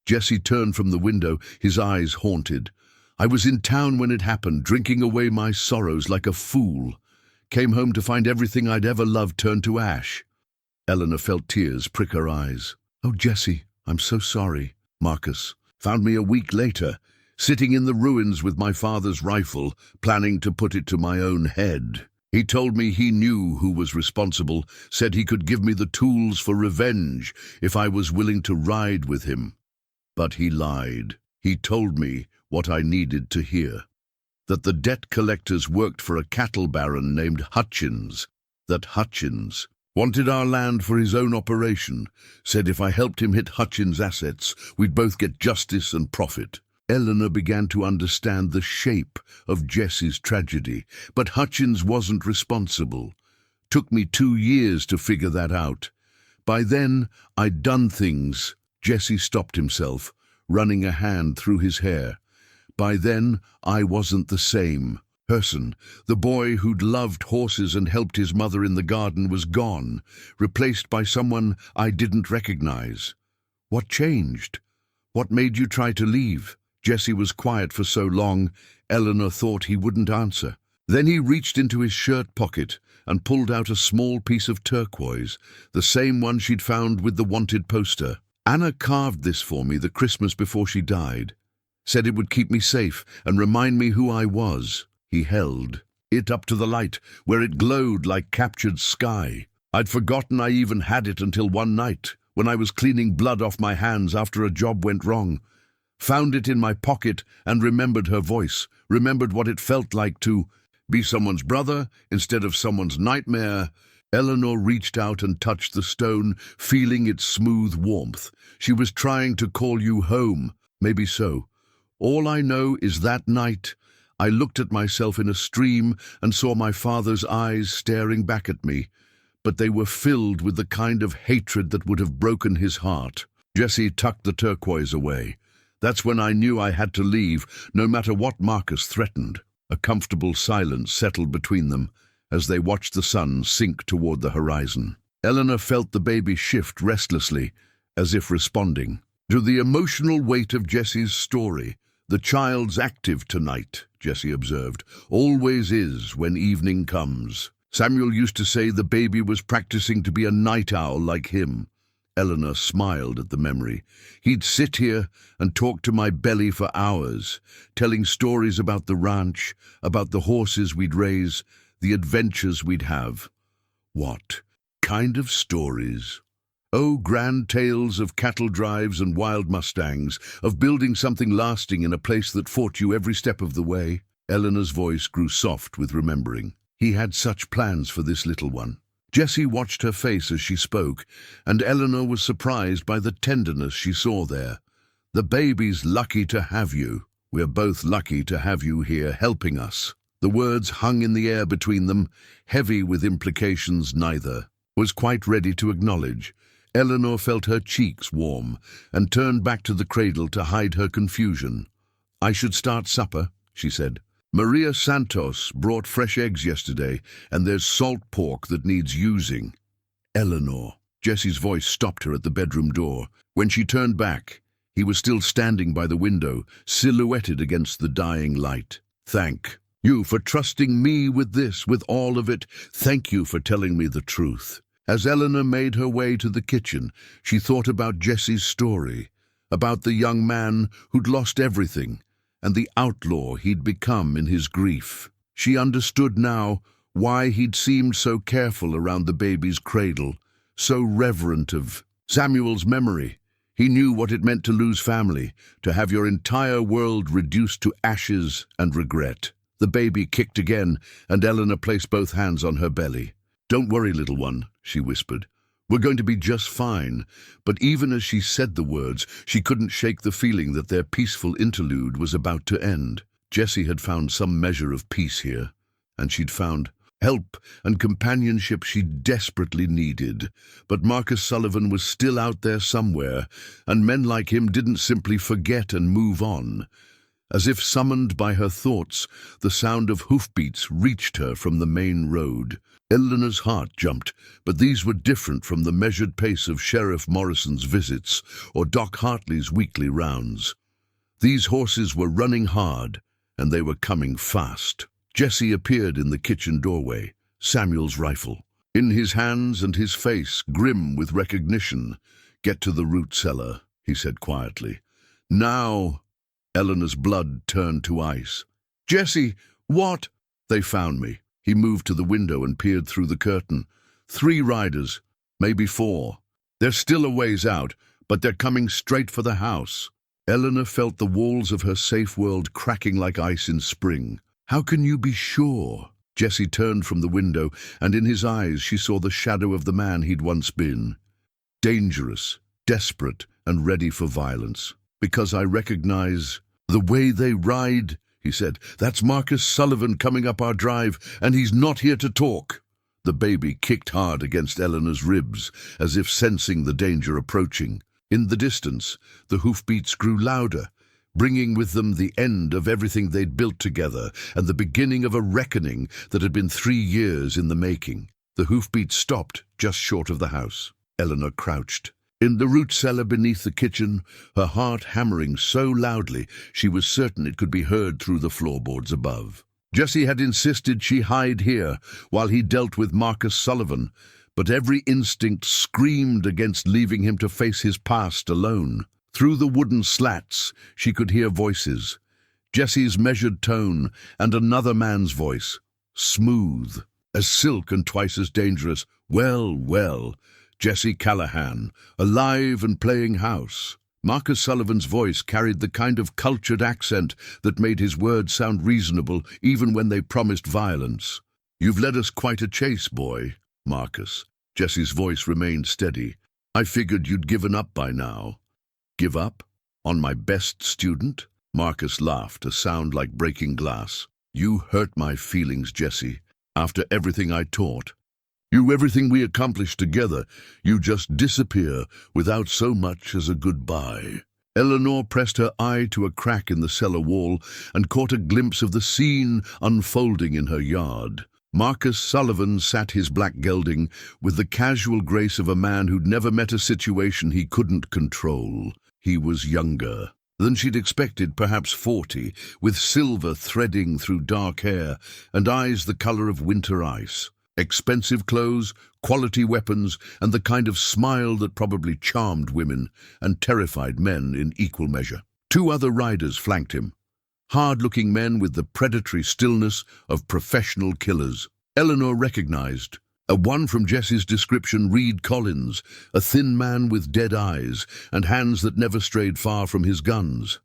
Jesse turned from the window, his eyes haunted. "I was in town when it happened, drinking away my sorrows like a fool. Came home to find everything I'd ever loved turned to ash." Eleanor felt tears prick her eyes. "Oh, Jesse, I'm so sorry." "Marcus found me a week later, sitting in the ruins with my father's rifle, planning to put it to my own head. He told me he knew who was responsible, said he could give me the tools for revenge if I was willing to ride with him. But he lied. He told me what I needed to hear. That the debt collectors worked for a cattle baron named Hutchins. That Hutchins wanted our land for his own operation. Said if I helped him hit Hutchins' assets, we'd both get justice and profit." Eleanor began to understand the shape of Jesse's tragedy, but Hutchins wasn't responsible. "Took me 2 years to figure that out. By then, I'd done things." Jesse stopped himself, running a hand through his hair. "By then, I wasn't the same person. The boy who'd loved horses and helped his mother in the garden was gone, replaced by someone I didn't recognize." "What changed? What made you try to leave?" Jesse was quiet for so long, Eleanor thought he wouldn't answer. Then he reached into his shirt pocket and pulled out a small piece of turquoise, the same one she'd found with the wanted poster. "Anna carved this for me the Christmas before she died. Said it would keep me safe and remind me who I was." He held it up to the light, where it glowed like captured sky. "I'd forgotten I even had it until one night, when I was cleaning blood off my hands after a job went wrong. Found it in my pocket and remembered her voice, remembered what it felt like to be someone's brother instead of someone's nightmare." Eleanor reached out and touched the stone, feeling its smooth warmth. "She was trying to call you home." "Maybe so. All I know is that night, I looked at myself in a stream and saw my father's eyes staring back at me, but they were filled with the kind of hatred that would have broken his heart." Jesse tucked the turquoise away. "That's when I knew I had to leave, no matter what Marcus threatened." A comfortable silence settled between them as they watched the sun sink toward the horizon. Eleanor felt the baby shift restlessly, as if responding to the emotional weight of Jesse's story. "The child's active tonight," Jesse observed. "Always is when evening comes. Samuel used to say the baby was practicing to be a night owl like him." Eleanor smiled at the memory. "He'd sit here and talk to my belly for hours, telling stories about the ranch, about the horses we'd raise, the adventures we'd have." "What kind of stories?" "Oh, grand tales of cattle drives and wild mustangs, of building something lasting in a place that fought you every step of the way." Eleanor's voice grew soft with remembering. He had such plans for this little one. Jesse watched her face as she spoke, and Eleanor was surprised by the tenderness she saw there. "The baby's lucky to have you. We're both lucky to have you here helping us." The words hung in the air between them, heavy with implications neither was quite ready to acknowledge. Eleanor felt her cheeks warm and turned back to the cradle to hide her confusion. "I should start supper," she said. "Maria Santos brought fresh eggs yesterday, and there's salt pork that needs using." Eleanor. Jesse's voice stopped her at the bedroom door. When she turned back, he was still standing by the window, silhouetted against the dying light. "Thank you for trusting me with this, with all of it. Thank you for telling me the truth." As Eleanor made her way to the kitchen, she thought about Jesse's story, about the young man who'd lost everything, and the outlaw he'd become in his grief. She understood now why he'd seemed so careful around the baby's cradle, so reverent of Samuel's memory. He knew what it meant to lose family, to have your entire world reduced to ashes and regret. The baby kicked again, and Eleanor placed both hands on her belly. "Don't worry, little one," she whispered. "We're going to be just fine." But even as she said the words, she couldn't shake the feeling that their peaceful interlude was about to end. Jesse had found some measure of peace here, and she'd found help and companionship she desperately needed. But Marcus Sullivan was still out there somewhere, and men like him didn't simply forget and move on. As if summoned by her thoughts, the sound of hoofbeats reached her from the main road. Eleanor's heart jumped, but these were different from the measured pace of Sheriff Morrison's visits or Doc Hartley's weekly rounds. These horses were running hard, and they were coming fast. Jesse appeared in the kitchen doorway, Samuel's rifle in his hands and his face grim with recognition. "Get to the root cellar," he said quietly. "Now." Eleanor's blood turned to ice. "Jesse, what?" "They found me." He moved to the window and peered through the curtain. 3 riders, maybe 4. They're still a ways out, but they're coming straight for the house. Eleanor felt the walls of her safe world cracking like ice in spring. "How can you be sure?" Jesse turned from the window, and in his eyes she saw the shadow of the man he'd once been. Dangerous, desperate, and ready for violence. "Because I recognize the way they ride," he said. "That's Marcus Sullivan coming up our drive, and he's not here to talk." The baby kicked hard against Eleanor's ribs, as if sensing the danger approaching. In the distance, the hoofbeats grew louder, bringing with them the end of everything they'd built together and the beginning of a reckoning that had been 3 years in the making. The hoofbeats stopped just short of the house. Eleanor crouched in the root cellar beneath the kitchen, her heart hammering so loudly she was certain it could be heard through the floorboards above. Jesse had insisted she hide here while he dealt with Marcus Sullivan, but every instinct screamed against leaving him to face his past alone. Through the wooden slats, she could hear voices. Jesse's measured tone and another man's voice, smooth as silk and twice as dangerous. Well, well, Jesse Callahan, alive and playing house. Marcus Sullivan's voice carried the kind of cultured accent that made his words sound reasonable even when they promised violence. "You've led us quite a chase, boy, Marcus." Jesse's voice remained steady. "I figured you'd given up by now." "Give up? On my best student?" Marcus laughed, a sound like breaking glass. "You hurt my feelings, Jesse. After everything I taught, everything we accomplished together, you just disappear without so much as a goodbye." Eleanor pressed her eye to a crack in the cellar wall and caught a glimpse of the scene unfolding in her yard. Marcus Sullivan sat his black gelding with the casual grace of a man who'd never met a situation he couldn't control. He was younger than she'd expected, perhaps 40, with silver threading through dark hair and eyes the color of winter ice. Expensive clothes, quality weapons, and the kind of smile that probably charmed women and terrified men in equal measure. 2 other riders flanked him, hard-looking men with the predatory stillness of professional killers. Eleanor recognized one from Jesse's description, Reed Collins, a thin man with dead eyes and hands that never strayed far from his guns.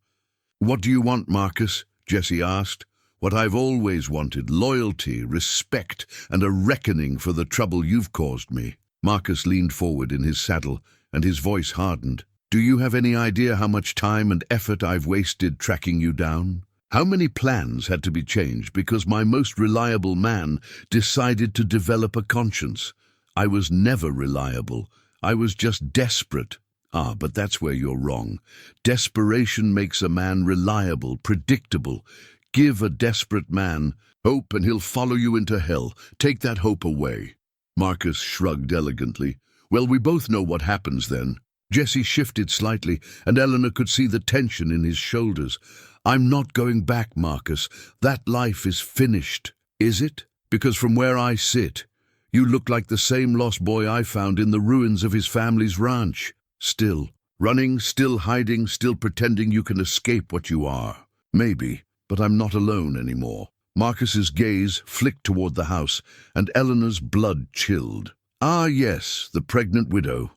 "What do you want, Marcus?" Jesse asked. "What I've always wanted, loyalty, respect, and a reckoning for the trouble you've caused me." Marcus leaned forward in his saddle, and his voice hardened. "Do you have any idea how much time and effort I've wasted tracking you down? How many plans had to be changed because my most reliable man decided to develop a conscience? I was never reliable. I was just desperate." But that's where you're wrong. Desperation makes a man reliable, predictable. Give a desperate man hope and he'll follow you into hell. Take that hope away. Marcus shrugged elegantly. Well, we both know what happens then. Jesse shifted slightly, and Eleanor could see the tension in his shoulders. I'm not going back, Marcus. That life is finished. Is it? Because from where I sit, you look like the same lost boy I found in the ruins of his family's ranch. Still running, still hiding, still pretending you can escape what you are. Maybe, but I'm not alone anymore. Marcus's gaze flicked toward the house, and Eleanor's blood chilled. Ah, yes, the pregnant widow.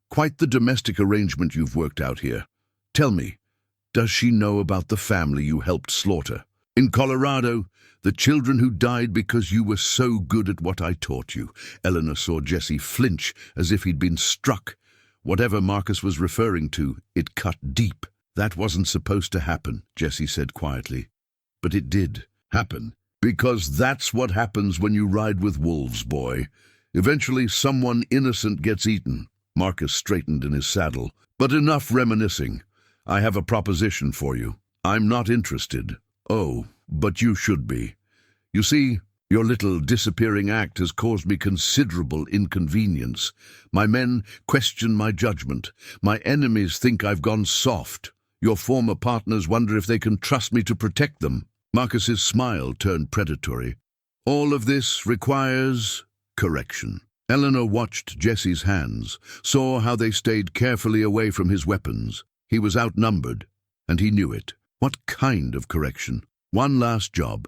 Quite the domestic arrangement you've worked out here. Tell me, does she know about the family you helped slaughter? In Colorado, the children who died because you were so good at what I taught you. Eleanor saw Jesse flinch as if he'd been struck. Whatever Marcus was referring to, it cut deep. That wasn't supposed to happen, Jesse said quietly. But it did happen. Because that's what happens when you ride with wolves, boy. Eventually, someone innocent gets eaten. Marcus straightened in his saddle. But enough reminiscing. I have a proposition for you. I'm not interested. Oh, but you should be. You see, your little disappearing act has caused me considerable inconvenience. My men question my judgment. My enemies think I've gone soft. Your former partners wonder if they can trust me to protect them. Marcus's smile turned predatory. All of this requires correction. Eleanor watched Jesse's hands, saw how they stayed carefully away from his weapons. He was outnumbered, and he knew it. What kind of correction? One last job.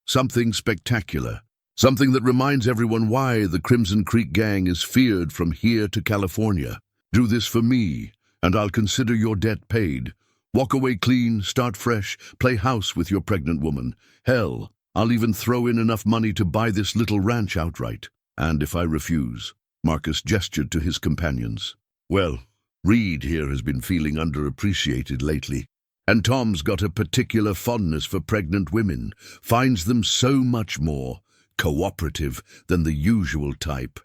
Something spectacular. Something that reminds everyone why the Crimson Creek Gang is feared from here to California. Do this for me, and I'll consider your debt paid. Walk away clean, start fresh, play house with your pregnant woman. Hell, I'll even throw in enough money to buy this little ranch outright. And if I refuse, Marcus gestured to his companions. Well, Reed here has been feeling underappreciated lately. And Tom's got a particular fondness for pregnant women, finds them so much more cooperative than the usual type.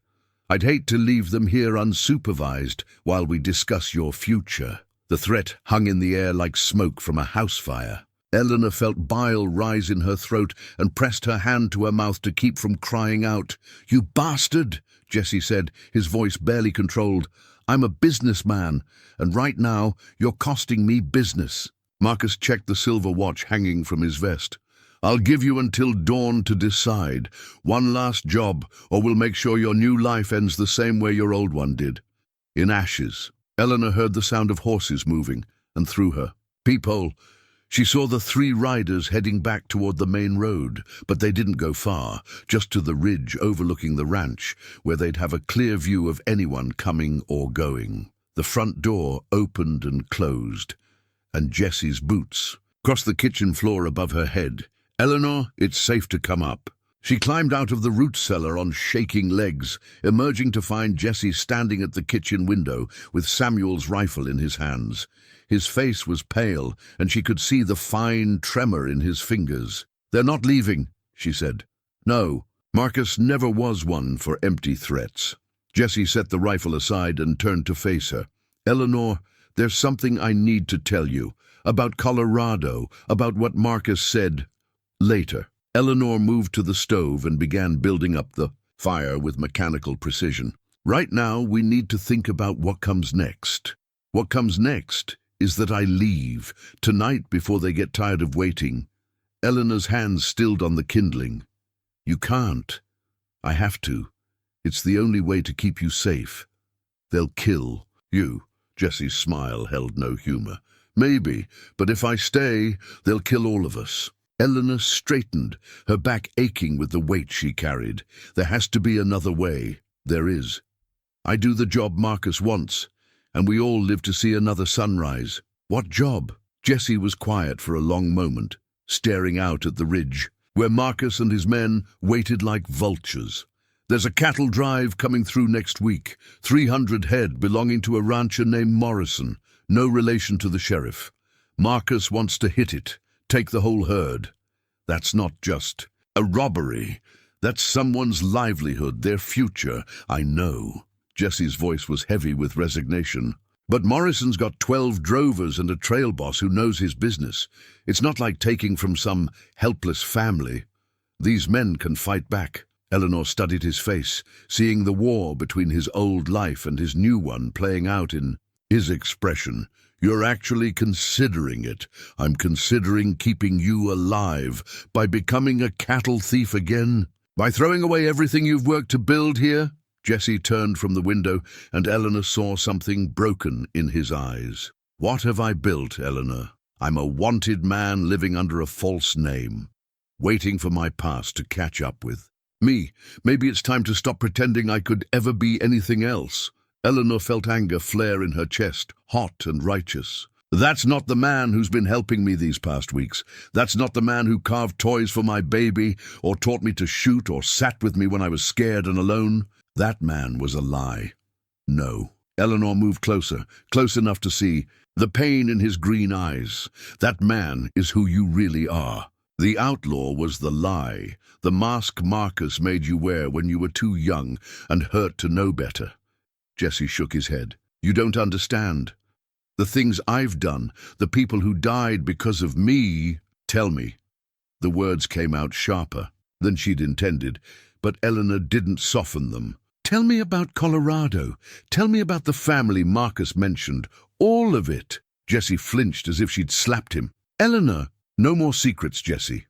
I'd hate to leave them here unsupervised while we discuss your future. The threat hung in the air like smoke from a house fire. Eleanor felt bile rise in her throat and pressed her hand to her mouth to keep from crying out. You bastard, Jesse said, his voice barely controlled. I'm a businessman, and right now you're costing me business. Marcus checked the silver watch hanging from his vest. I'll give you until dawn to decide. One last job, or we'll make sure your new life ends the same way your old one did. In ashes. Eleanor heard the sound of horses moving, and through her peephole, she saw the 3 riders heading back toward the main road, but they didn't go far, just to the ridge overlooking the ranch, where they'd have a clear view of anyone coming or going. The front door opened and closed, and Jesse's boots crossed the kitchen floor above her head. Eleanor, it's safe to come up. She climbed out of the root cellar on shaking legs, emerging to find Jesse standing at the kitchen window with Samuel's rifle in his hands. His face was pale, and she could see the fine tremor in his fingers. They're not leaving, she said. No, Marcus never was one for empty threats. Jesse set the rifle aside and turned to face her. Eleanor, there's something I need to tell you. About Colorado, about what Marcus said. Later. Eleanor moved to the stove and began building up the fire with mechanical precision. Right now, we need to think about what comes next. What comes next is that I leave, tonight before they get tired of waiting. Eleanor's hands stilled on the kindling. You can't. I have to. It's the only way to keep you safe. They'll kill you. Jesse's smile held no humor. Maybe, but if I stay, they'll kill all of us. Eleanor straightened, her back aching with the weight she carried. There has to be another way. There is. I do the job Marcus wants, and we all live to see another sunrise. What job? Jesse was quiet for a long moment, staring out at the ridge, where Marcus and his men waited like vultures. There's a cattle drive coming through next week, 300 head belonging to a rancher named Morrison, no relation to the sheriff. Marcus wants to hit it. Take the whole herd. That's not just a robbery. That's someone's livelihood, their future. I know. Jesse's voice was heavy with resignation. But Morrison's got 12 drovers and a trail boss who knows his business. It's not like taking from some helpless family. These men can fight back. Eleanor studied his face, seeing the war between his old life and his new one playing out in his expression. You're actually considering it. I'm considering keeping you alive by becoming a cattle thief again. By throwing away everything you've worked to build here? Jesse turned from the window, and Eleanor saw something broken in his eyes. What have I built, Eleanor? I'm a wanted man living under a false name, waiting for my past to catch up with me. Maybe it's time to stop pretending I could ever be anything else. Eleanor felt anger flare in her chest, hot and righteous. That's not the man who's been helping me these past weeks. That's not the man who carved toys for my baby, or taught me to shoot, or sat with me when I was scared and alone. That man was a lie. No. Eleanor moved closer, close enough to see the pain in his green eyes. That man is who you really are. The outlaw was the lie, the mask Marcus made you wear when you were too young and hurt to know better. Jesse shook his head. You don't understand. The things I've done, the people who died because of me. Tell me. The words came out sharper than she'd intended, but Eleanor didn't soften them. Tell me about Colorado. Tell me about the family Marcus mentioned. All of it. Jesse flinched as if she'd slapped him. Eleanor, no more secrets, Jesse.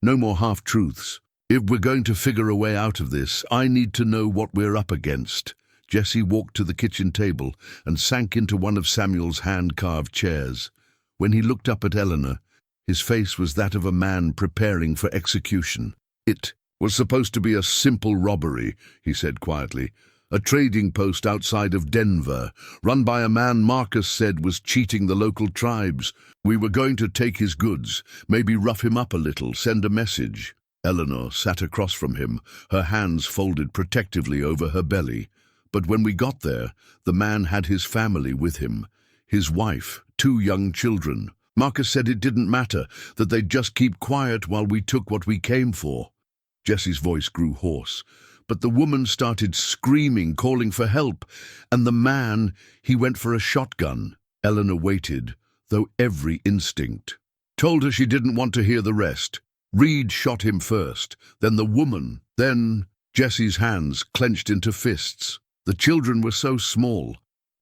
No more half-truths. If we're going to figure a way out of this, I need to know what we're up against. Jesse walked to the kitchen table and sank into one of Samuel's hand-carved chairs. When he looked up at Eleanor, his face was that of a man preparing for execution. It was supposed to be a simple robbery, he said quietly. A trading post outside of Denver, run by a man Marcus said was cheating the local tribes. We were going to take his goods, maybe rough him up a little, send a message. Eleanor sat across from him, her hands folded protectively over her belly. But when we got there, the man had his family with him, his wife, 2 young children. Marcus said it didn't matter, that they'd just keep quiet while we took what we came for. Jesse's voice grew hoarse, but the woman started screaming, calling for help, and the man, he went for a shotgun. Eleanor waited, though every instinct told her she didn't want to hear the rest. Reed shot him first, then the woman, then Jesse's hands clenched into fists. The children were so small.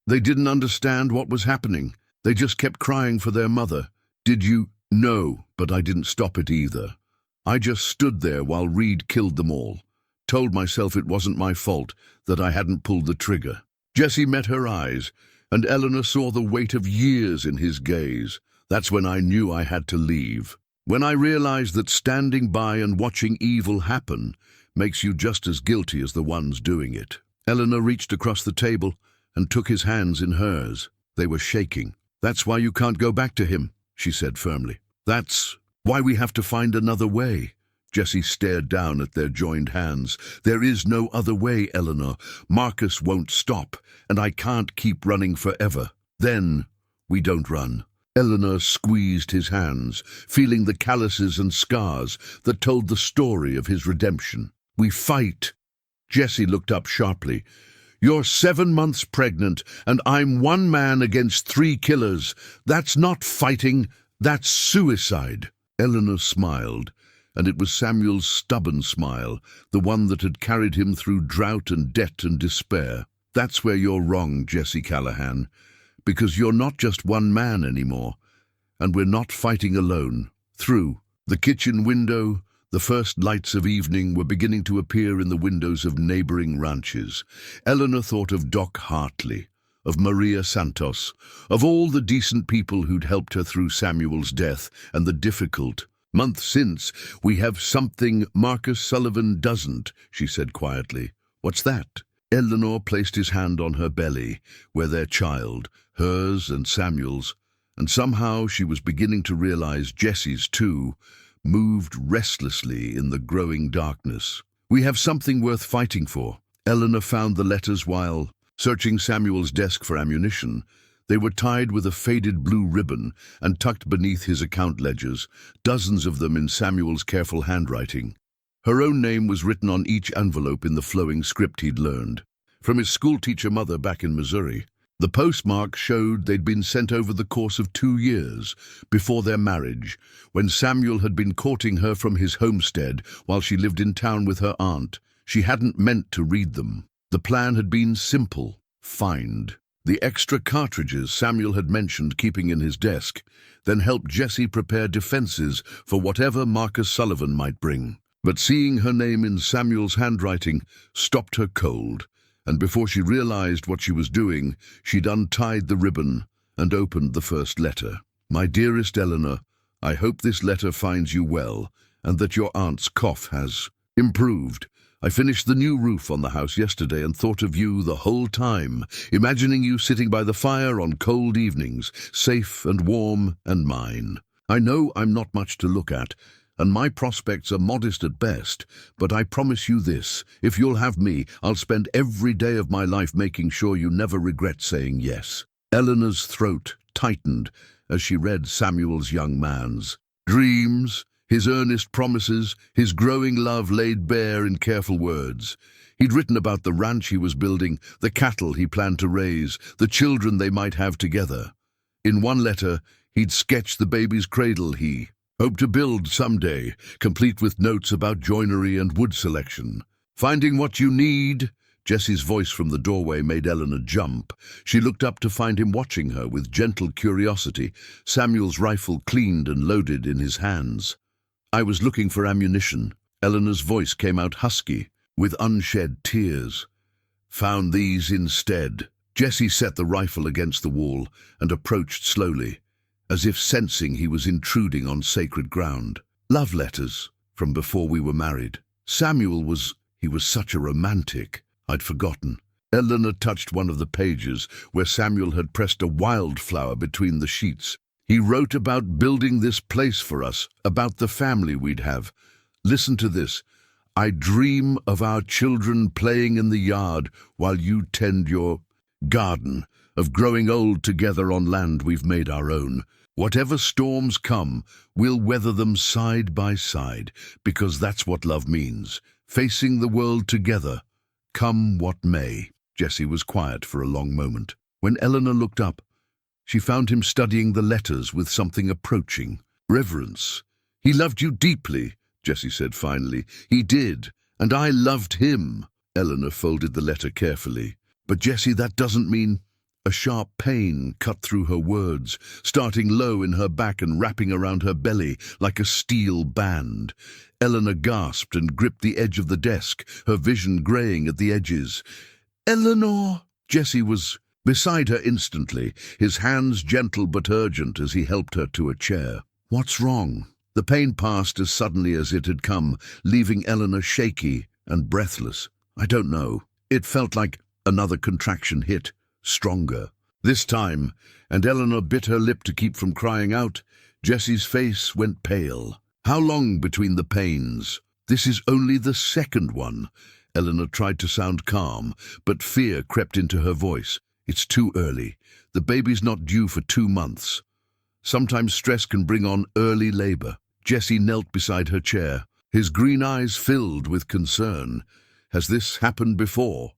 They didn't understand what was happening. They just kept crying for their mother. Did you? No, but I didn't stop it either. I just stood there while Reed killed them all. Told myself it wasn't my fault, that I hadn't pulled the trigger. Jesse met her eyes, and Eleanor saw the weight of years in his gaze. That's when I knew I had to leave. When I realized that standing by and watching evil happen makes you just as guilty as the ones doing it. Eleanor reached across the table and took his hands in hers. They were shaking. That's why you can't go back to him, she said firmly. That's why we have to find another way. Jesse stared down at their joined hands. There is no other way, Eleanor. Marcus won't stop, and I can't keep running forever. Then we don't run. Eleanor squeezed his hands, feeling the calluses and scars that told the story of his redemption. We fight. Jesse looked up sharply. You're 7 months pregnant, and I'm 1 man against 3 killers. That's not fighting, that's suicide. Eleanor smiled, and it was Samuel's stubborn smile, the one that had carried him through drought and debt and despair. That's where you're wrong, Jesse Callahan, because you're not just 1 man anymore, and we're not fighting alone. Through the kitchen window, the first lights of evening were beginning to appear in the windows of neighboring ranches. Eleanor thought of Doc Hartley, of Maria Santos, of all the decent people who'd helped her through Samuel's death and the difficult month since. We have something Marcus Sullivan doesn't, she said quietly. What's that? Eleanor placed his hand on her belly, where their child, hers and Samuel's, and somehow she was beginning to realize Jesse's too, moved restlessly in the growing darkness. We have something worth fighting for. Eleanor found the letters while searching Samuel's desk for ammunition. They were tied with a faded blue ribbon and tucked beneath his account ledgers, dozens of them in Samuel's careful handwriting. Her own name was written on each envelope in the flowing script he'd learned from his schoolteacher mother back in Missouri. The postmark showed they'd been sent over the course of 2 years before their marriage, when Samuel had been courting her from his homestead while she lived in town with her aunt. She hadn't meant to read them. The plan had been simple. Find the extra cartridges Samuel had mentioned keeping in his desk, then help Jesse prepare defenses for whatever Marcus Sullivan might bring. But seeing her name in Samuel's handwriting stopped her cold, and before she realized what she was doing, she'd untied the ribbon and opened the first letter. My dearest Eleanor, I hope this letter finds you well, and that your aunt's cough has improved. I finished the new roof on the house yesterday and thought of you the whole time, imagining you sitting by the fire on cold evenings, safe and warm and mine. I know I'm not much to look at, and my prospects are modest at best, but I promise you this, if you'll have me, I'll spend every day of my life making sure you never regret saying yes. Eleanor's throat tightened as she read Samuel's young man's dreams, his earnest promises, his growing love laid bare in careful words. He'd written about the ranch he was building, the cattle he planned to raise, the children they might have together. In one letter, he'd sketched the baby's cradle he hoped to build someday, complete with notes about joinery and wood selection. Finding what you need, Jesse's voice from the doorway made Eleanor jump. She looked up to find him watching her with gentle curiosity, Samuel's rifle cleaned and loaded in his hands. I was looking for ammunition. Eleanor's voice came out husky, with unshed tears. Found these instead. Jesse set the rifle against the wall and approached slowly, as if sensing he was intruding on sacred ground. Love letters from before we were married. He was such a romantic. I'd forgotten. Eleanor touched one of the pages where Samuel had pressed a wildflower between the sheets. He wrote about building this place for us, about the family we'd have. Listen to this. I dream of our children playing in the yard while you tend your garden, of growing old together on land we've made our own. Whatever storms come, we'll weather them side by side, because that's what love means, facing the world together, come what may. Jesse was quiet for a long moment. When Eleanor looked up, she found him studying the letters with something approaching reverence. He loved you deeply, Jesse said finally. He did, and I loved him. Eleanor folded the letter carefully. But Jesse, that doesn't mean... A sharp pain cut through her words, starting low in her back and wrapping around her belly like a steel band. Eleanor gasped and gripped the edge of the desk, her vision graying at the edges. Eleanor! Jesse was beside her instantly, his hands gentle but urgent as he helped her to a chair. What's wrong? The pain passed as suddenly as it had come, leaving Eleanor shaky and breathless. I don't know. It felt like another contraction hit. Stronger. This time, and Eleanor bit her lip to keep from crying out, Jesse's face went pale. How long between the pains? This is only the second one. Eleanor tried to sound calm, but fear crept into her voice. It's too early. The baby's not due for 2 months. Sometimes stress can bring on early labor. Jesse knelt beside her chair, his green eyes filled with concern. Has this happened before?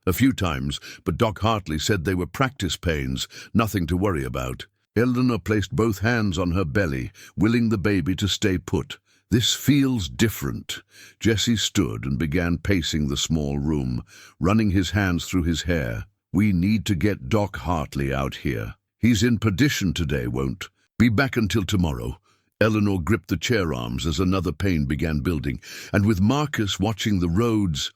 A few times, but Doc Hartley said they were practice pains, nothing to worry about. Eleanor placed both hands on her belly, willing the baby to stay put. This feels different. Jesse stood and began pacing the small room, running his hands through his hair. We need to get Doc Hartley out here. He's in perdition today, won't be back until tomorrow. Eleanor gripped the chair arms as another pain began building, and with Marcus watching the roads,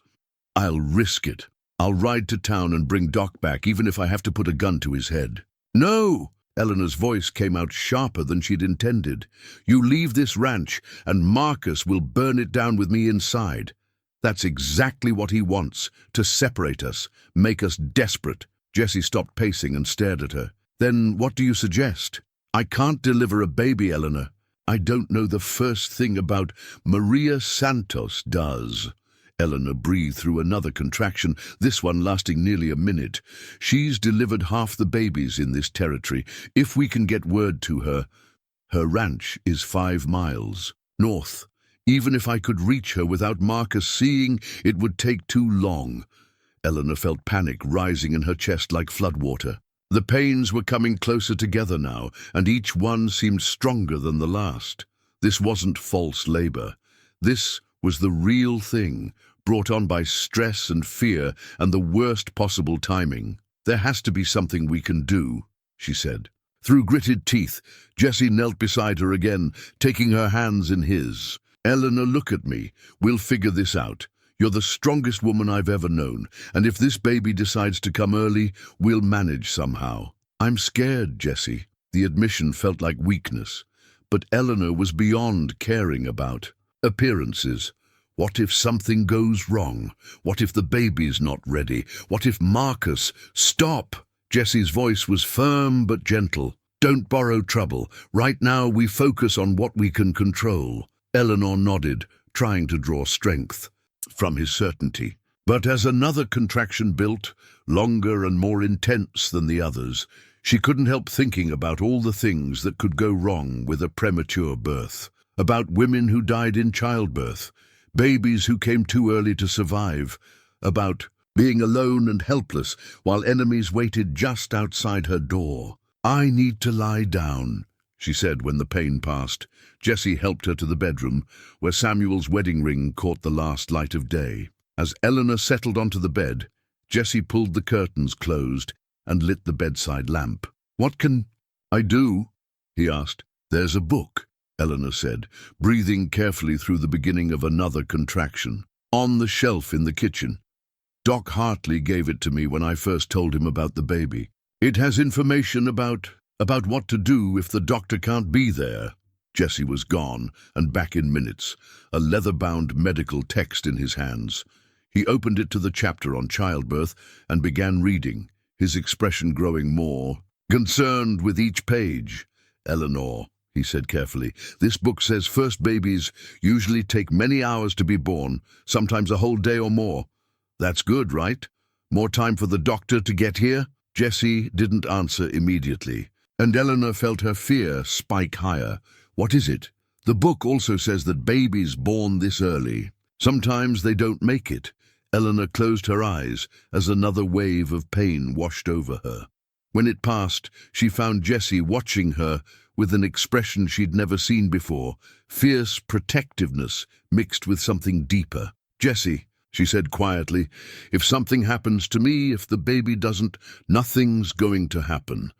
I'll risk it. I'll ride to town and bring Doc back, even if I have to put a gun to his head. No! Eleanor's voice came out sharper than she'd intended. You leave this ranch, and Marcus will burn it down with me inside. That's exactly what he wants, to separate us, make us desperate. Jesse stopped pacing and stared at her. Then what do you suggest? I can't deliver a baby, Eleanor. I don't know the first thing about Maria Santos does. Eleanor breathed through another contraction, this one lasting nearly a minute. She's delivered half the babies in this territory. If we can get word to her, her ranch is 5 miles north. Even if I could reach her without Marcus seeing, it would take too long. Eleanor felt panic rising in her chest like floodwater. The pains were coming closer together now, and each one seemed stronger than the last. This wasn't false labor. This was the real thing, brought on by stress and fear and the worst possible timing. "There has to be something we can do," she said. Through gritted teeth, Jesse knelt beside her again, taking her hands in his. "Eleanor, look at me. We'll figure this out. You're the strongest woman I've ever known, and if this baby decides to come early, we'll manage somehow." "I'm scared, Jesse." The admission felt like weakness, but Eleanor was beyond caring about appearances. What if something goes wrong? What if the baby's not ready? What if Marcus— "Stop!" Jesse's voice was firm but gentle. "Don't borrow trouble. Right now we focus on what we can control." Eleanor nodded, trying to draw strength from his certainty. But as another contraction built, longer and more intense than the others, she couldn't help thinking about all the things that could go wrong with a premature birth. About women who died in childbirth, babies who came too early to survive, about being alone and helpless while enemies waited just outside her door. "I need to lie down," she said when the pain passed. Jesse helped her to the bedroom, where Samuel's wedding ring caught the last light of day. As Eleanor settled onto the bed, Jesse pulled the curtains closed and lit the bedside lamp. "What can I do?" he asked. "There's a book," Eleanor said, breathing carefully through the beginning of another contraction. "On the shelf in the kitchen. Doc Hartley gave it to me when I first told him about the baby. It has information about what to do if the doctor can't be there." Jesse was gone and back in minutes, a leather-bound medical text in his hands. He opened it to the chapter on childbirth and began reading, his expression growing more concerned with each page. "Eleanor," he said carefully, "this book says first babies usually take many hours to be born, sometimes a whole day or more. That's good, right? More time for the doctor to get here?" Jesse didn't answer immediately, and Eleanor felt her fear spike higher. "What is it?" "The book also says that babies born this early, sometimes they don't make it." Eleanor closed her eyes as another wave of pain washed over her. When it passed, she found Jesse watching her with an expression she'd never seen before, fierce protectiveness mixed with something deeper. "Jesse," she said quietly, "if something happens to me, if the baby doesn't, nothing's going to happen.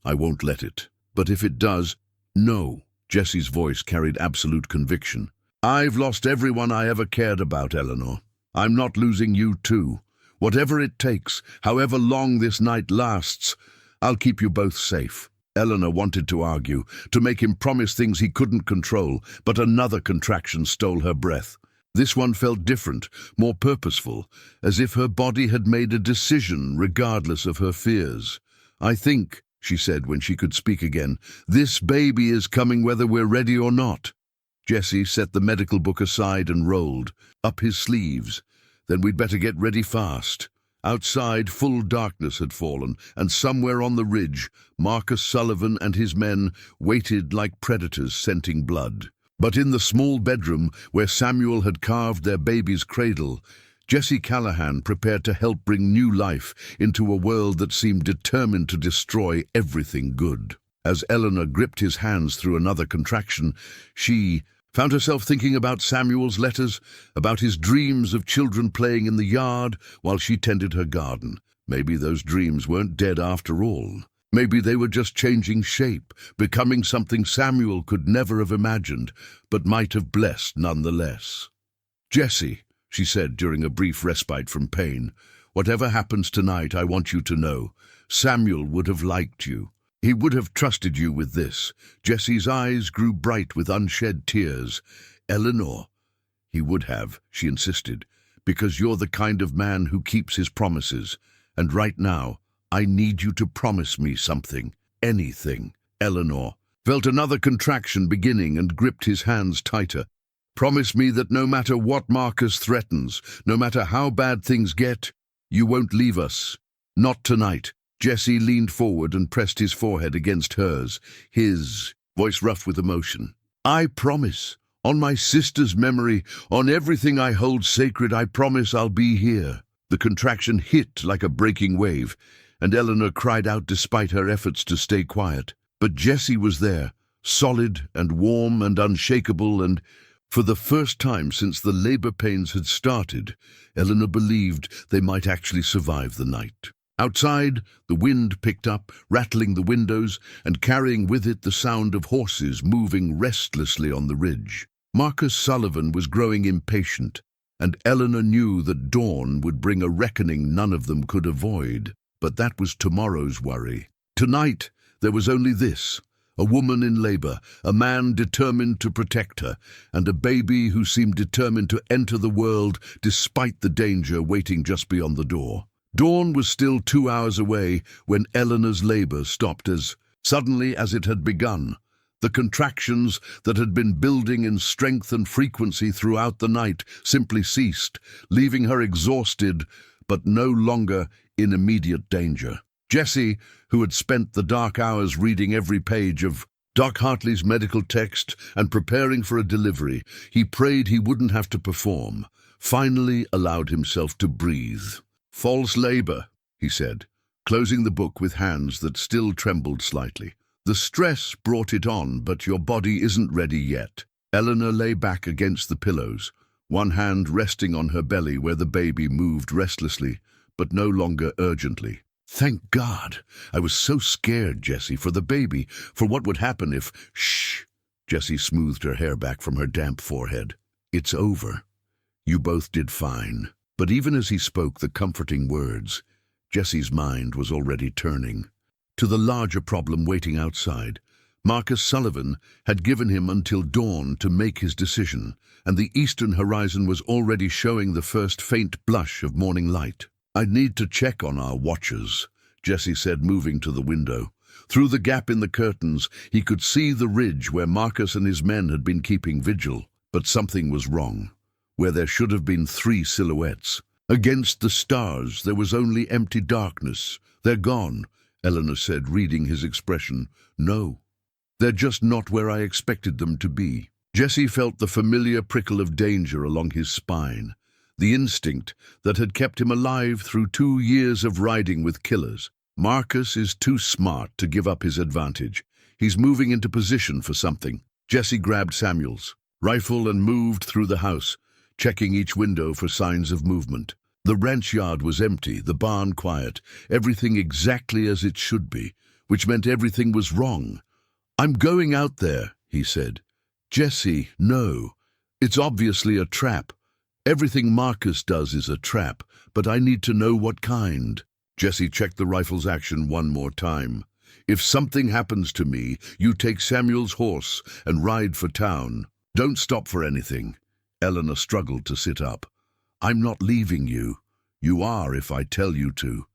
I won't let it. But if it does, no." Jesse's voice carried absolute conviction. "I've lost everyone I ever cared about, Eleanor. I'm not losing you too. Whatever it takes, however long this night lasts, I'll keep you both safe." Eleanor wanted to argue, to make him promise things he couldn't control, but another contraction stole her breath. This one felt different, more purposeful, as if her body had made a decision regardless of her fears. "I think," she said when she could speak again, "this baby is coming whether we're ready or not." Jesse set the medical book aside and rolled up his sleeves. "Then we'd better get ready fast." Outside, full darkness had fallen, and somewhere on the ridge, Marcus Sullivan and his men waited like predators scenting blood. But in the small bedroom where Samuel had carved their baby's cradle, Jesse Callahan prepared to help bring new life into a world that seemed determined to destroy everything good. As Eleanor gripped his hands through another contraction, she found herself thinking about Samuel's letters, about his dreams of children playing in the yard while she tended her garden. Maybe those dreams weren't dead after all. Maybe they were just changing shape, becoming something Samuel could never have imagined, but might have blessed nonetheless. "Jesse," she said during a brief respite from pain, "whatever happens tonight, I want you to know, Samuel would have liked you. He would have trusted you with this." Jesse's eyes grew bright with unshed tears. "Eleanor." "He would have," she insisted, "because you're the kind of man who keeps his promises. And right now, I need you to promise me something. Anything." Eleanor felt another contraction beginning and gripped his hands tighter. "Promise me that no matter what Marcus threatens, no matter how bad things get, you won't leave us. Not tonight." Jesse leaned forward and pressed his forehead against hers, his voice rough with emotion. "I promise. On my sister's memory, on everything I hold sacred, I promise I'll be here." The contraction hit like a breaking wave, and Eleanor cried out despite her efforts to stay quiet. But Jesse was there, solid and warm and unshakable, and For the first time since the labor pains had started, Eleanor believed they might actually survive the night. Outside, the wind picked up, rattling the windows and carrying with it the sound of horses moving restlessly on the ridge. Marcus Sullivan was growing impatient, and Eleanor knew that dawn would bring a reckoning none of them could avoid. But that was tomorrow's worry. Tonight, there was only this: a woman in labor, a man determined to protect her, and a baby who seemed determined to enter the world despite the danger waiting just beyond the door. Dawn was still 2 hours away when Eleanor's labor stopped as suddenly as it had begun. The contractions that had been building in strength and frequency throughout the night simply ceased, leaving her exhausted but no longer in immediate danger. Jesse, who had spent the dark hours reading every page of Doc Hartley's medical text and preparing for a delivery he prayed he wouldn't have to perform, finally allowed himself to breathe. "False labor," he said, closing the book with hands that still trembled slightly. "The stress brought it on, but your body isn't ready yet." Eleanor lay back against the pillows, one hand resting on her belly where the baby moved restlessly, but no longer urgently. "Thank God! I was so scared, Jesse, for the baby, for what would happen if—" "Shh!" Jesse smoothed her hair back from her damp forehead. "It's over. You both did fine." But even as he spoke the comforting words, Jesse's mind was already turning to the larger problem waiting outside. Marcus Sullivan had given him until dawn to make his decision, and the eastern horizon was already showing the first faint blush of morning light. "I need to check on our watchers," Jesse said, moving to the window. Through the gap in the curtains, he could see the ridge where Marcus and his men had been keeping vigil. But something was wrong. Where there should have been 3 silhouettes. Against the stars, there was only empty darkness. "They're gone," Eleanor said, reading his expression. "No, they're just not where I expected them to be." Jesse felt the familiar prickle of danger along his spine, the instinct that had kept him alive through 2 years of riding with killers. Marcus is too smart to give up his advantage. He's moving into position for something. Jesse grabbed Samuel's rifle and moved through the house, checking each window for signs of movement. The ranch yard was empty, the barn quiet, everything exactly as it should be, which meant everything was wrong. "I'm going out there," he said. "Jesse, no. It's obviously a trap. Everything Marcus does is a trap, but I need to know what kind." Jesse checked the rifle's action one more time. "If something happens to me, you take Samuel's horse and ride for town. Don't stop for anything." Eleanor struggled to sit up. "I'm not leaving you. You are if I tell you to.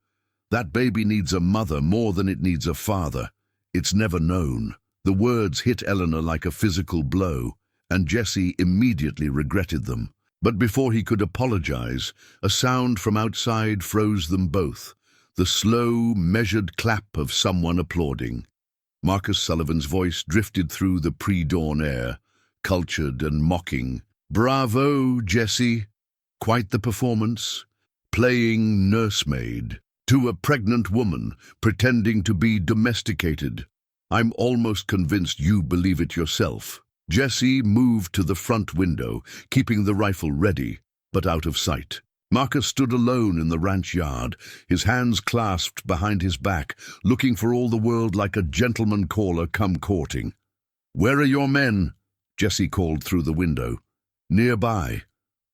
That baby needs a mother more than it needs a father. It's never known." The words hit Eleanor like a physical blow, and Jesse immediately regretted them. But before he could apologize, a sound from outside froze them both, the slow, measured clap of someone applauding. Marcus Sullivan's voice drifted through the pre-dawn air, cultured and mocking. "Bravo, Jesse. Quite the performance. Playing nursemaid to a pregnant woman, pretending to be domesticated. I'm almost convinced you believe it yourself." Jesse moved to the front window, keeping the rifle ready, but out of sight. Marcus stood alone in the ranch yard, his hands clasped behind his back, looking for all the world like a gentleman caller come courting. "Where are your men?" Jesse called through the window. "Nearby.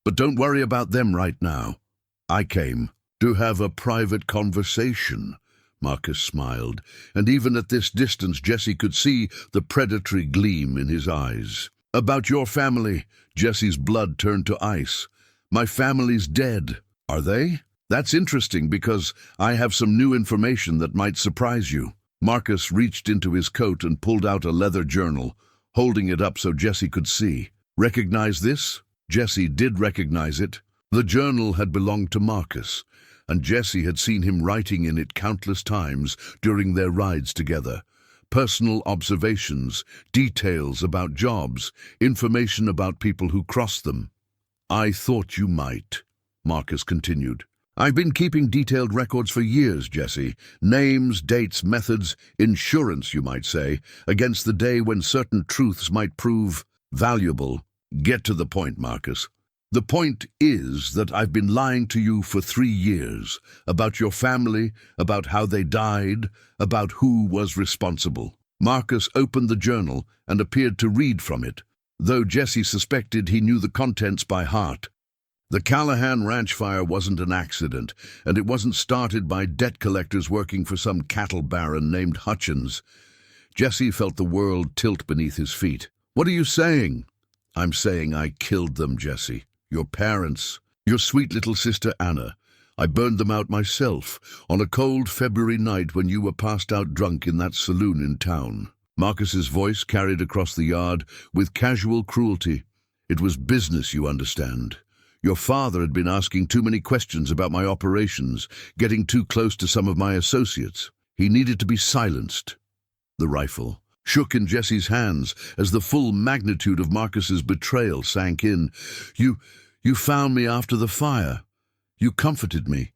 But don't worry about them right now. I came to have a private conversation." Marcus smiled, and even at this distance Jesse could see the predatory gleam in his eyes. "About your family." Jesse's blood turned to ice. "My family's dead." "Are they? That's interesting because I have some new information that might surprise you." Marcus reached into his coat and pulled out a leather journal, holding it up so Jesse could see. "Recognize this?" Jesse did recognize it. The journal had belonged to Marcus, and Jesse had seen him writing in it countless times during their rides together. Personal observations, details about jobs, information about people who crossed them. "I thought you might," Marcus continued. "I've been keeping detailed records for years, Jesse. Names, dates, methods, insurance, you might say, against the day when certain truths might prove valuable." Get to the point, Marcus. The point is that I've been lying to you for 3 years, about your family, about how they died, about who was responsible. Marcus opened the journal and appeared to read from it, though Jesse suspected he knew the contents by heart. The Callahan ranch fire wasn't an accident, and it wasn't started by debt collectors working for some cattle baron named Hutchins. Jesse felt the world tilt beneath his feet. What are you saying? I'm saying I killed them, Jesse. Your parents, your sweet little sister Anna. I burned them out myself on a cold February night when you were passed out drunk in that saloon in town. Marcus's voice carried across the yard with casual cruelty. It was business, you understand. Your father had been asking too many questions about my operations, getting too close to some of my associates. He needed to be silenced. The rifle shook in Jesse's hands as the full magnitude of Marcus's betrayal sank in. You found me after the fire. You comforted me.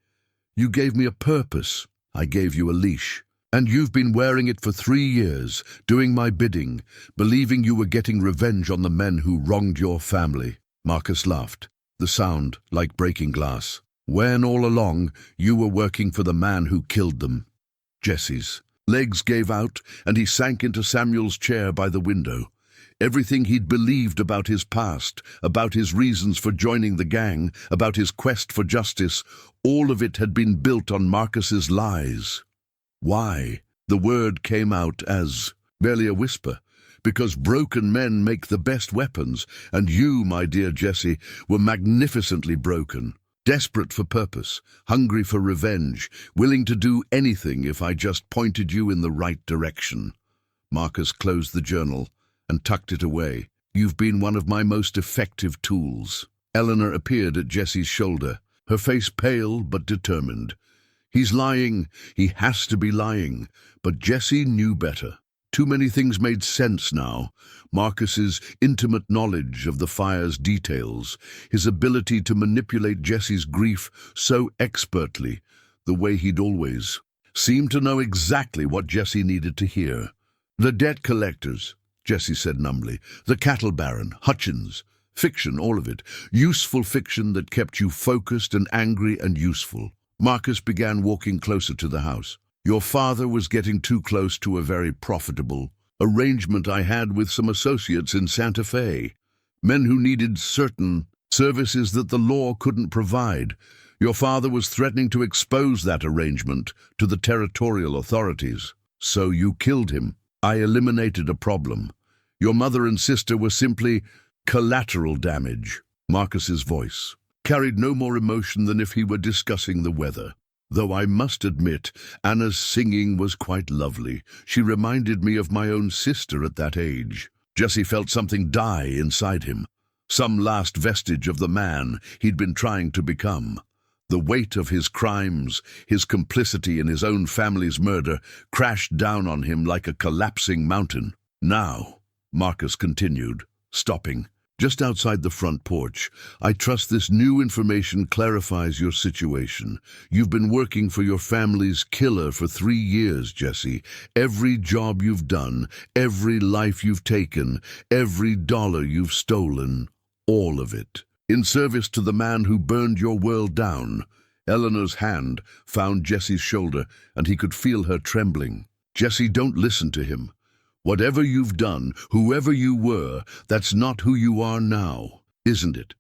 You gave me a purpose. I gave you a leash. And you've been wearing it for 3 years, doing my bidding, believing you were getting revenge on the men who wronged your family. Marcus laughed, the sound like breaking glass. When all along you were working for the man who killed them. Jesse's legs gave out, and he sank into Samuel's chair by the window. Everything he'd believed about his past, about his reasons for joining the gang, about his quest for justice, all of it had been built on Marcus's lies. Why? The word came out as barely a whisper. Because broken men make the best weapons, and you, my dear Jesse, were magnificently broken. Desperate for purpose, hungry for revenge, willing to do anything if I just pointed you in the right direction. Marcus closed the journal and tucked it away. You've been one of my most effective tools. Eleanor appeared at Jesse's shoulder, her face pale but determined. He's lying. He has to be lying. But Jesse knew better. Too many things made sense now. Marcus's intimate knowledge of the fire's details, his ability to manipulate Jesse's grief so expertly, the way he'd always seemed to know exactly what Jesse needed to hear. The debt collectors, Jesse said numbly. The cattle baron, Hutchins. Fiction, all of it. Useful fiction that kept you focused and angry and useful. Marcus began walking closer to the house. Your father was getting too close to a very profitable arrangement I had with some associates in Santa Fe. Men who needed certain services that the law couldn't provide. Your father was threatening to expose that arrangement to the territorial authorities. So you killed him. I eliminated a problem. Your mother and sister were simply collateral damage. Marcus's voice carried no more emotion than if he were discussing the weather. Though I must admit, Anna's singing was quite lovely. She reminded me of my own sister at that age. Jesse felt something die inside him, some last vestige of the man he'd been trying to become. The weight of his crimes, his complicity in his own family's murder, crashed down on him like a collapsing mountain. Now, Marcus continued, stopping just outside the front porch, I trust this new information clarifies your situation. You've been working for your family's killer for 3 years, Jesse. Every job you've done, every life you've taken, every dollar you've stolen, all of it, in service to the man who burned your world down. Eleanor's hand found Jesse's shoulder, and he could feel her trembling. Jesse, don't listen to him. Whatever you've done, whoever you were, that's not who you are now, isn't it?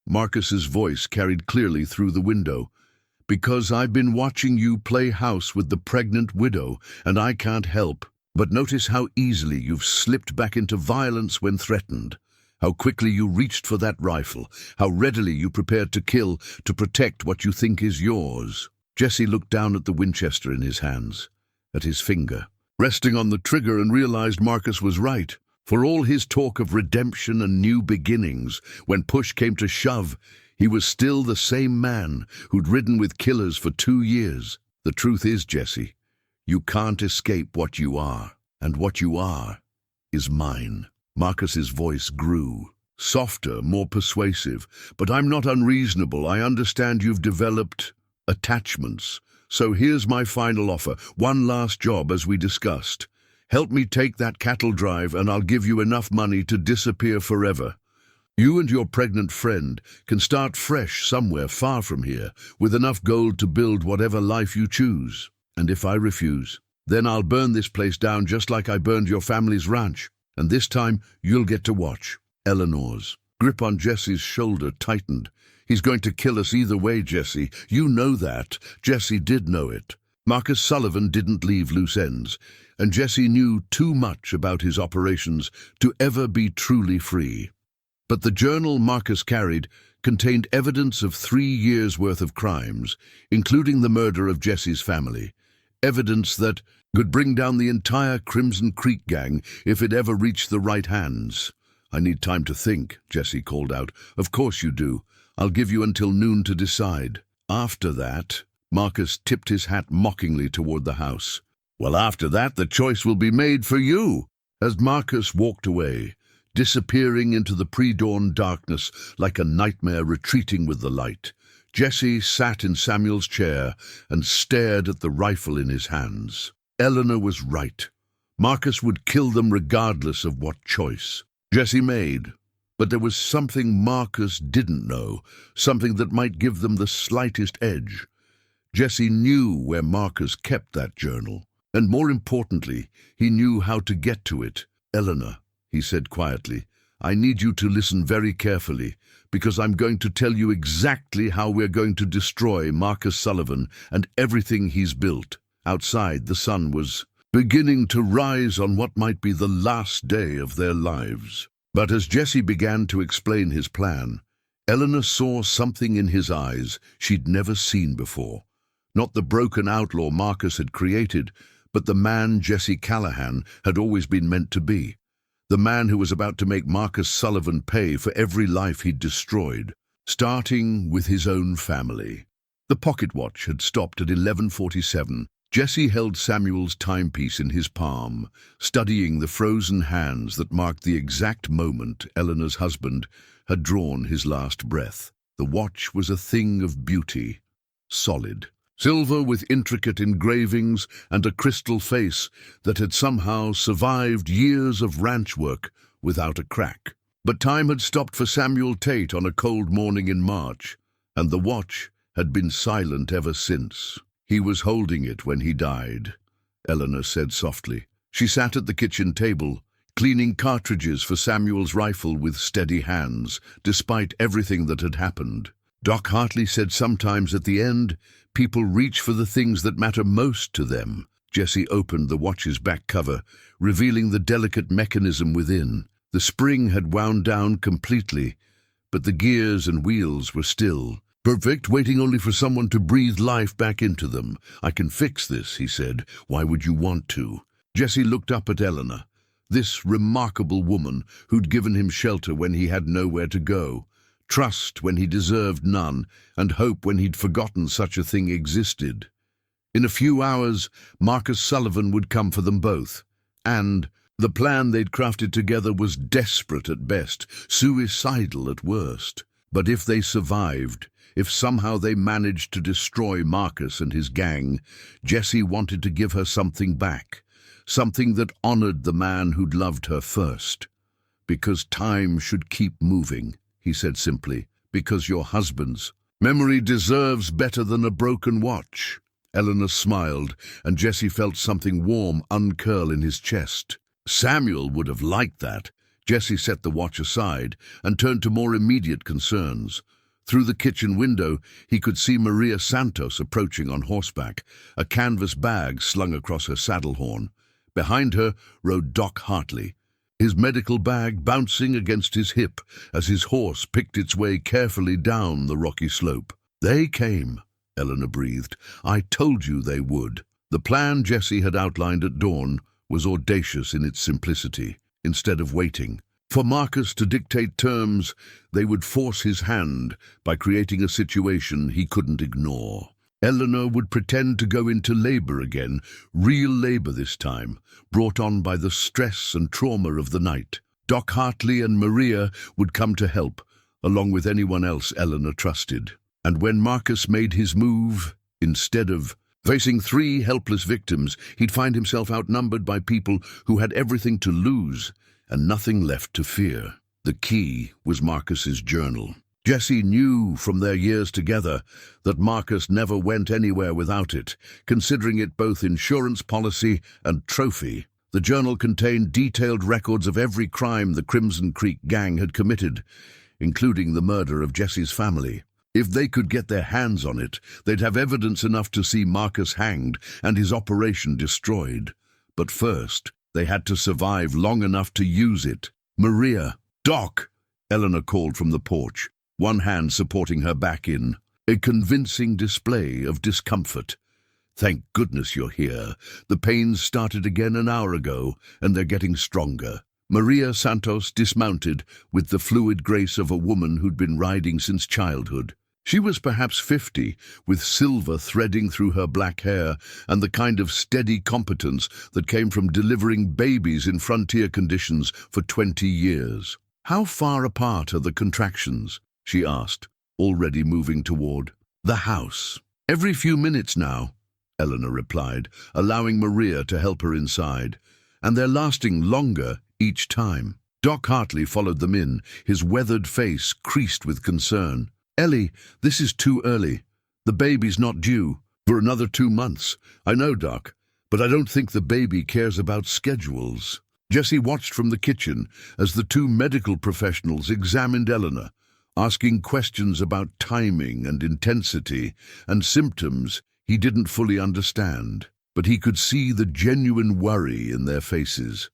Marcus's voice carried clearly through the window. Because I've been watching you play house with the pregnant widow, and I can't help but notice how easily you've slipped back into violence when threatened. How quickly you reached for that rifle, how readily you prepared to kill to protect what you think is yours. Jesse looked down at the Winchester in his hands, at his finger, resting on the trigger, and realized Marcus was right. For all his talk of redemption and new beginnings, when push came to shove, he was still the same man who'd ridden with killers for 2 years. The truth is, Jesse, you can't escape what you are, and what you are is mine. Marcus's voice grew, softer, more persuasive. But I'm not unreasonable. I understand you've developed attachments. So here's my final offer, one last job as we discussed. Help me take that cattle drive and I'll give you enough money to disappear forever. You and your pregnant friend can start fresh somewhere far from here, with enough gold to build whatever life you choose. And if I refuse, then I'll burn this place down just like I burned your family's ranch. And this time, you'll get to watch." Eleanor's grip on Jesse's shoulder tightened. "He's going to kill us either way, Jesse. You know that." Jesse did know it. Marcus Sullivan didn't leave loose ends, and Jesse knew too much about his operations to ever be truly free. But the journal Marcus carried contained evidence of 3 years' worth of crimes, including the murder of Jesse's family. Evidence that could bring down the entire Crimson Creek gang if it ever reached the right hands. "I need time to think," Jesse called out. "Of course you do. I'll give you until noon to decide." After that, Marcus tipped his hat mockingly toward the house. "Well, after that, the choice will be made for you." As Marcus walked away, disappearing into the pre-dawn darkness like a nightmare retreating with the light, Jesse sat in Samuel's chair and stared at the rifle in his hands. Eleanor was right. Marcus would kill them regardless of what choice Jesse made. But there was something Marcus didn't know, something that might give them the slightest edge. Jesse knew where Marcus kept that journal, and more importantly, he knew how to get to it. "Eleanor," he said quietly, "I need you to listen very carefully, because I'm going to tell you exactly how we're going to destroy Marcus Sullivan and everything he's built." Outside, the sun was beginning to rise on what might be the last day of their lives. But as Jesse began to explain his plan, Eleanor saw something in his eyes she'd never seen before. Not the broken outlaw Marcus had created, but the man Jesse Callahan had always been meant to be. The man who was about to make Marcus Sullivan pay for every life he'd destroyed, starting with his own family. The pocket watch had stopped at 11:47. Jesse held Samuel's timepiece in his palm, studying the frozen hands that marked the exact moment Eleanor's husband had drawn his last breath. The watch was a thing of beauty, solid, silver with intricate engravings and a crystal face that had somehow survived years of ranch work without a crack. But time had stopped for Samuel Tate on a cold morning in March, and the watch had been silent ever since. "He was holding it when he died," Eleanor said softly. She sat at the kitchen table, cleaning cartridges for Samuel's rifle with steady hands, despite everything that had happened. Doc Hartley said sometimes at the end, people reach for the things that matter most to them. Jesse opened the watch's back cover, revealing the delicate mechanism within. The spring had wound down completely, but the gears and wheels were still. "Perfect, waiting only for someone to breathe life back into them. I can fix this," he said. "Why would you want to?" Jesse looked up at Eleanor, this remarkable woman who'd given him shelter when he had nowhere to go, trust when he deserved none, and hope when he'd forgotten such a thing existed. In a few hours, Marcus Sullivan would come for them both, and the plan they'd crafted together was desperate at best, suicidal at worst. But if they survived, if somehow they managed to destroy Marcus and his gang, Jesse wanted to give her something back, something that honored the man who'd loved her first. "Because time should keep moving," he said simply. "Because your husband's memory deserves better than a broken watch." Eleanor smiled, and Jesse felt something warm uncurl in his chest. Samuel would have liked that. Jesse set the watch aside and turned to more immediate concerns. Through the kitchen window, he could see Maria Santos approaching on horseback, a canvas bag slung across her saddle horn. Behind her rode Doc Hartley, his medical bag bouncing against his hip as his horse picked its way carefully down the rocky slope. "They came," Eleanor breathed. "I told you they would." The plan Jesse had outlined at dawn was audacious in its simplicity. Instead of waiting for Marcus to dictate terms, they would force his hand by creating a situation he couldn't ignore. Eleanor would pretend to go into labor again, real labor this time, brought on by the stress and trauma of the night. Doc Hartley and Maria would come to help, along with anyone else Eleanor trusted. And when Marcus made his move, instead of facing 3 helpless victims, he'd find himself outnumbered by people who had everything to lose and nothing left to fear. The key was Marcus's journal. Jesse knew from their years together that Marcus never went anywhere without it, considering it both insurance policy and trophy. The journal contained detailed records of every crime the Crimson Creek gang had committed, including the murder of Jesse's family. If they could get their hands on it, they'd have evidence enough to see Marcus hanged and his operation destroyed. But first, they had to survive long enough to use it. "Maria! Doc!" Eleanor called from the porch, one hand supporting her back in a convincing display of discomfort. "Thank goodness you're here. The pains started again an hour ago, and they're getting stronger." Maria Santos dismounted with the fluid grace of a woman who'd been riding since childhood. She was perhaps 50, with silver threading through her black hair and the kind of steady competence that came from delivering babies in frontier conditions for 20 years. "How far apart are the contractions?" she asked, already moving toward the house. "Every few minutes now," Eleanor replied, allowing Maria to help her inside. "And they're lasting longer each time." Doc Hartley followed them in, his weathered face creased with concern. "Ellie, this is too early. The baby's not due for another 2 months. I know, Doc, but I don't think the baby cares about schedules." Jesse watched from the kitchen as the two medical professionals examined Eleanor, asking questions about timing and intensity and symptoms he didn't fully understand. But he could see the genuine worry in their faces,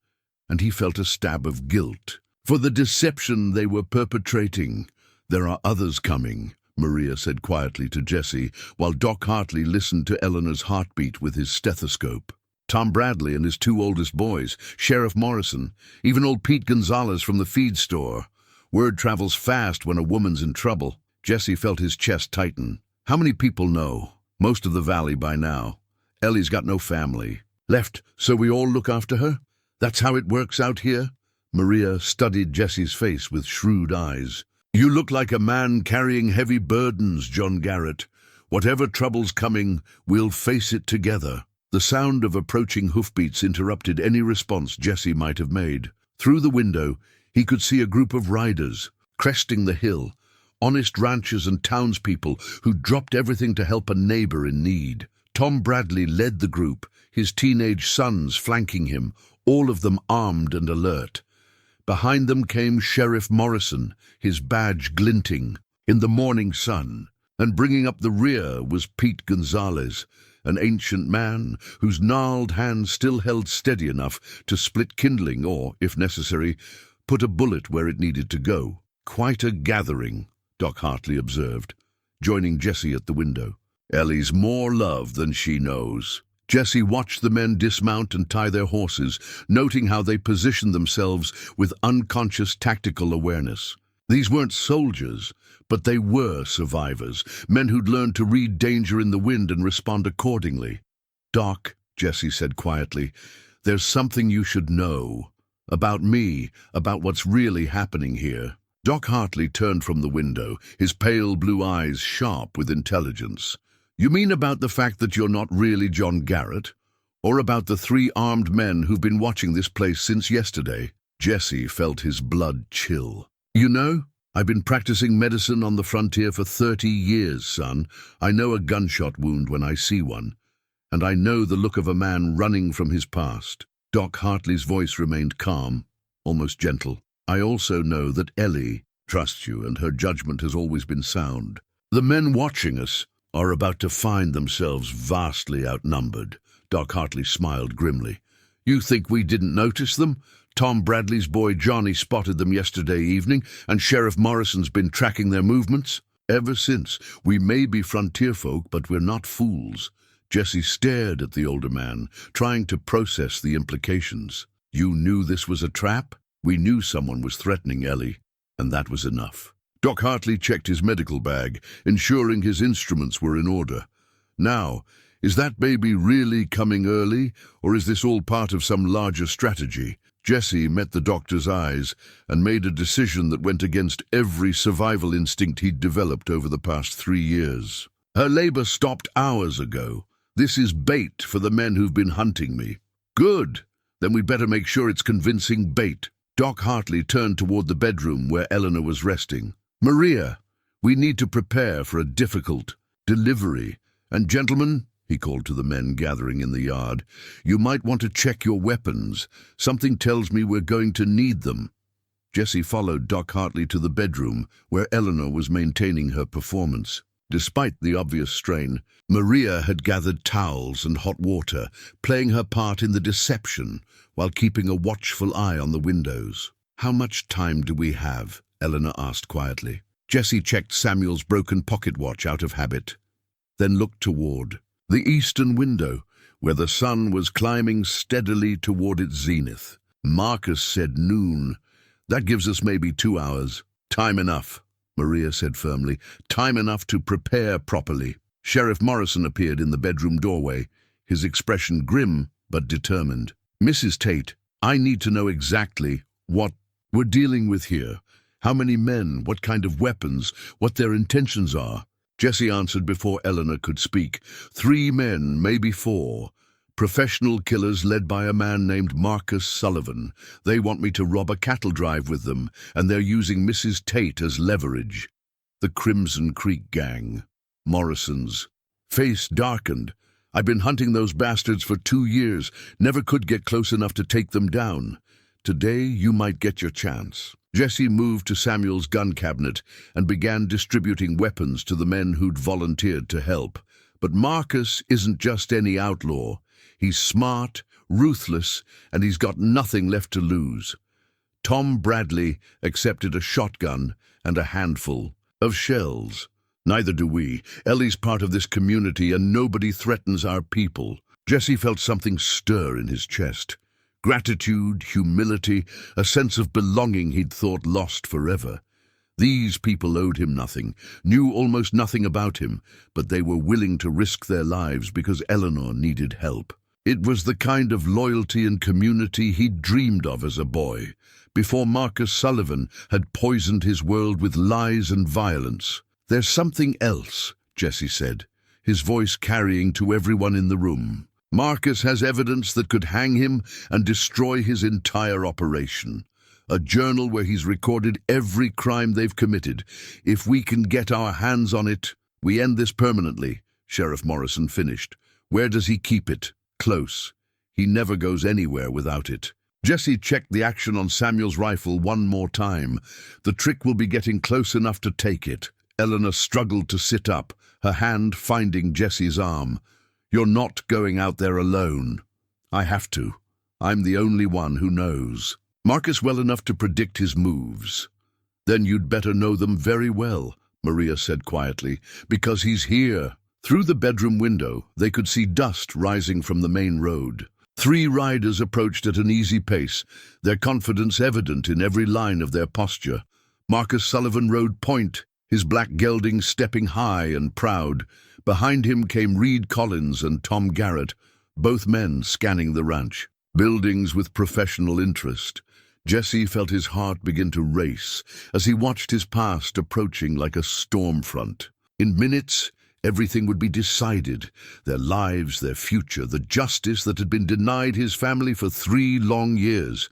and he felt a stab of guilt for the deception they were perpetrating. "There are others coming," Maria said quietly to Jesse, while Doc Hartley listened to Eleanor's heartbeat with his stethoscope. "Tom Bradley and his 2 oldest boys, Sheriff Morrison, even old Pete Gonzalez from the feed store. Word travels fast when a woman's in trouble." Jesse felt his chest tighten. "How many people know?" "Most of the valley by now. Ellie's got no family. Left so we all look after her? That's how it works out here?" Maria studied Jesse's face with shrewd eyes. "You look like a man carrying heavy burdens, John Garrett. Whatever trouble's coming, we'll face it together." The sound of approaching hoofbeats interrupted any response Jesse might have made. Through the window, he could see a group of riders, cresting the hill, honest ranchers and townspeople who dropped everything to help a neighbor in need. Tom Bradley led the group, his teenage sons flanking him, all of them armed and alert. Behind them came Sheriff Morrison, his badge glinting in the morning sun, and bringing up the rear was Pete Gonzalez, an ancient man whose gnarled hand still held steady enough to split kindling or, if necessary, put a bullet where it needed to go. "Quite a gathering," Doc Hartley observed, joining Jesse at the window. "Ellie's more love than she knows." Jesse watched the men dismount and tie their horses, noting how they positioned themselves with unconscious tactical awareness. These weren't soldiers, but they were survivors, men who'd learned to read danger in the wind and respond accordingly. "Doc," Jesse said quietly, "there's something you should know. About me, about what's really happening here." Doc Hartley turned from the window, his pale blue eyes sharp with intelligence. "You mean about the fact that you're not really John Garrett? Or about the 3 armed men who've been watching this place since yesterday?" Jesse felt his blood chill. "You know, I've been practicing medicine on the frontier for 30 years, son. I know a gunshot wound when I see one, and I know the look of a man running from his past." Doc Hartley's voice remained calm, almost gentle. "I also know that Ellie trusts you, and her judgment has always been sound. The men watching us are about to find themselves vastly outnumbered." Doc Hartley smiled grimly. "You think we didn't notice them? Tom Bradley's boy Johnny spotted them yesterday evening, and Sheriff Morrison's been tracking their movements ever since. We may be frontier folk, but we're not fools." Jesse stared at the older man, trying to process the implications. "You knew this was a trap?" "We knew someone was threatening Ellie, and that was enough." Doc Hartley checked his medical bag, ensuring his instruments were in order. "Now, is that baby really coming early, or is this all part of some larger strategy?" Jesse met the doctor's eyes and made a decision that went against every survival instinct he'd developed over the past 3 years. "Her labor stopped hours ago. This is bait for the men who've been hunting me." "Good. Then we'd better make sure it's convincing bait." Doc Hartley turned toward the bedroom where Eleanor was resting. "Maria, we need to prepare for a difficult delivery. And gentlemen," he called to the men gathering in the yard, "you might want to check your weapons. Something tells me we're going to need them." Jesse followed Doc Hartley to the bedroom where Eleanor was maintaining her performance. Despite the obvious strain, Maria had gathered towels and hot water, playing her part in the deception while keeping a watchful eye on the windows. "How much time do we have?" Eleanor asked quietly. Jesse checked Samuel's broken pocket watch out of habit, then looked toward the eastern window, where the sun was climbing steadily toward its zenith. Marcus said noon. "That gives us maybe 2 hours. Time enough," Maria said firmly. "Time enough to prepare properly." Sheriff Morrison appeared in the bedroom doorway, his expression grim but determined. "Mrs. Tate, I need to know exactly what we're dealing with here. How many men, what kind of weapons, what their intentions are." Jesse answered before Eleanor could speak. 3 men, maybe 4. Professional killers led by a man named Marcus Sullivan. They want me to rob a cattle drive with them, and they're using Mrs. Tate as leverage. The Crimson Creek Gang. Morrison's face darkened. "I've been hunting those bastards for 2 years, never could get close enough to take them down. Today you might get your chance." Jesse moved to Samuel's gun cabinet and began distributing weapons to the men who'd volunteered to help. But Marcus isn't just any outlaw. He's smart, ruthless, and he's got nothing left to lose. Tom Bradley accepted a shotgun and a handful of shells. Neither do we. Ellie's part of this community, and nobody threatens our people. Jesse felt something stir in his chest. Gratitude, humility, a sense of belonging he'd thought lost forever. These people owed him nothing, knew almost nothing about him, but they were willing to risk their lives because Eleanor needed help. It was the kind of loyalty and community he'd dreamed of as a boy, before Marcus Sullivan had poisoned his world with lies and violence. "There's something else," Jesse said, his voice carrying to everyone in the room. "Marcus has evidence that could hang him and destroy his entire operation. A journal where he's recorded every crime they've committed. If we can get our hands on it, we end this permanently," Sheriff Morrison finished. "Where does he keep it?" "Close. He never goes anywhere without it." Jesse checked the action on Samuel's rifle one more time. "The trick will be getting close enough to take it." Eleanor struggled to sit up, her hand finding Jesse's arm. "You're not going out there alone." "I have to. I'm the only one who knows Marcus well enough to predict his moves." "Then you'd better know them very well," Maria said quietly, "because he's here." Through the bedroom window, they could see dust rising from the main road. 3 riders approached at an easy pace, their confidence evident in every line of their posture. Marcus Sullivan rode point, his black gelding stepping high and proud. Behind him came Reed Collins and Tom Garrett, both men scanning the ranch. Buildings with professional interest. Jesse felt his heart begin to race as he watched his past approaching like a storm front. In minutes, everything would be decided, their lives, their future, the justice that had been denied his family for 3 long years.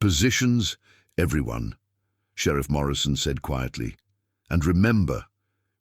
Positions, everyone, Sheriff Morrison said quietly. "And remember,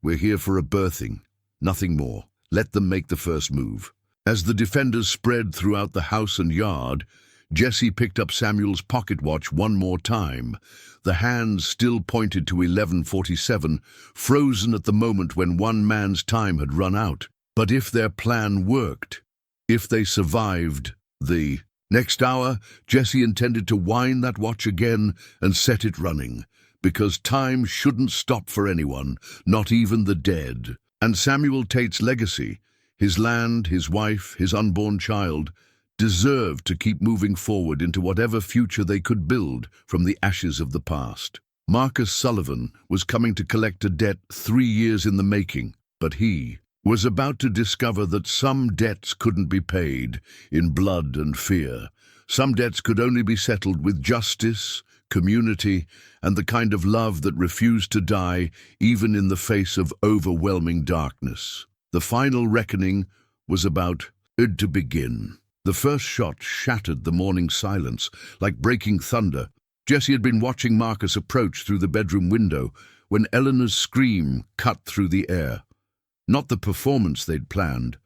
we're here for a birthing, nothing more. Let them make the first move." As the defenders spread throughout the house and yard, Jesse picked up Samuel's pocket watch one more time. The hands still pointed to 11:47, frozen at the moment when one man's time had run out. But if their plan worked, if they survived the next hour, Jesse intended to wind that watch again and set it running, because time shouldn't stop for anyone, not even the dead. And Samuel Tate's legacy, his land, his wife, his unborn child, deserved to keep moving forward into whatever future they could build from the ashes of the past. Marcus Sullivan was coming to collect a debt 3 years in the making, but he was about to discover that some debts couldn't be paid in blood and fear. Some debts could only be settled with justice, community, and the kind of love that refused to die even in the face of overwhelming darkness. The final reckoning was about to begin. The first shot shattered the morning silence like breaking thunder. Jesse had been watching Marcus approach through the bedroom window when Eleanor's scream cut through the air. Not the performance they'd planned,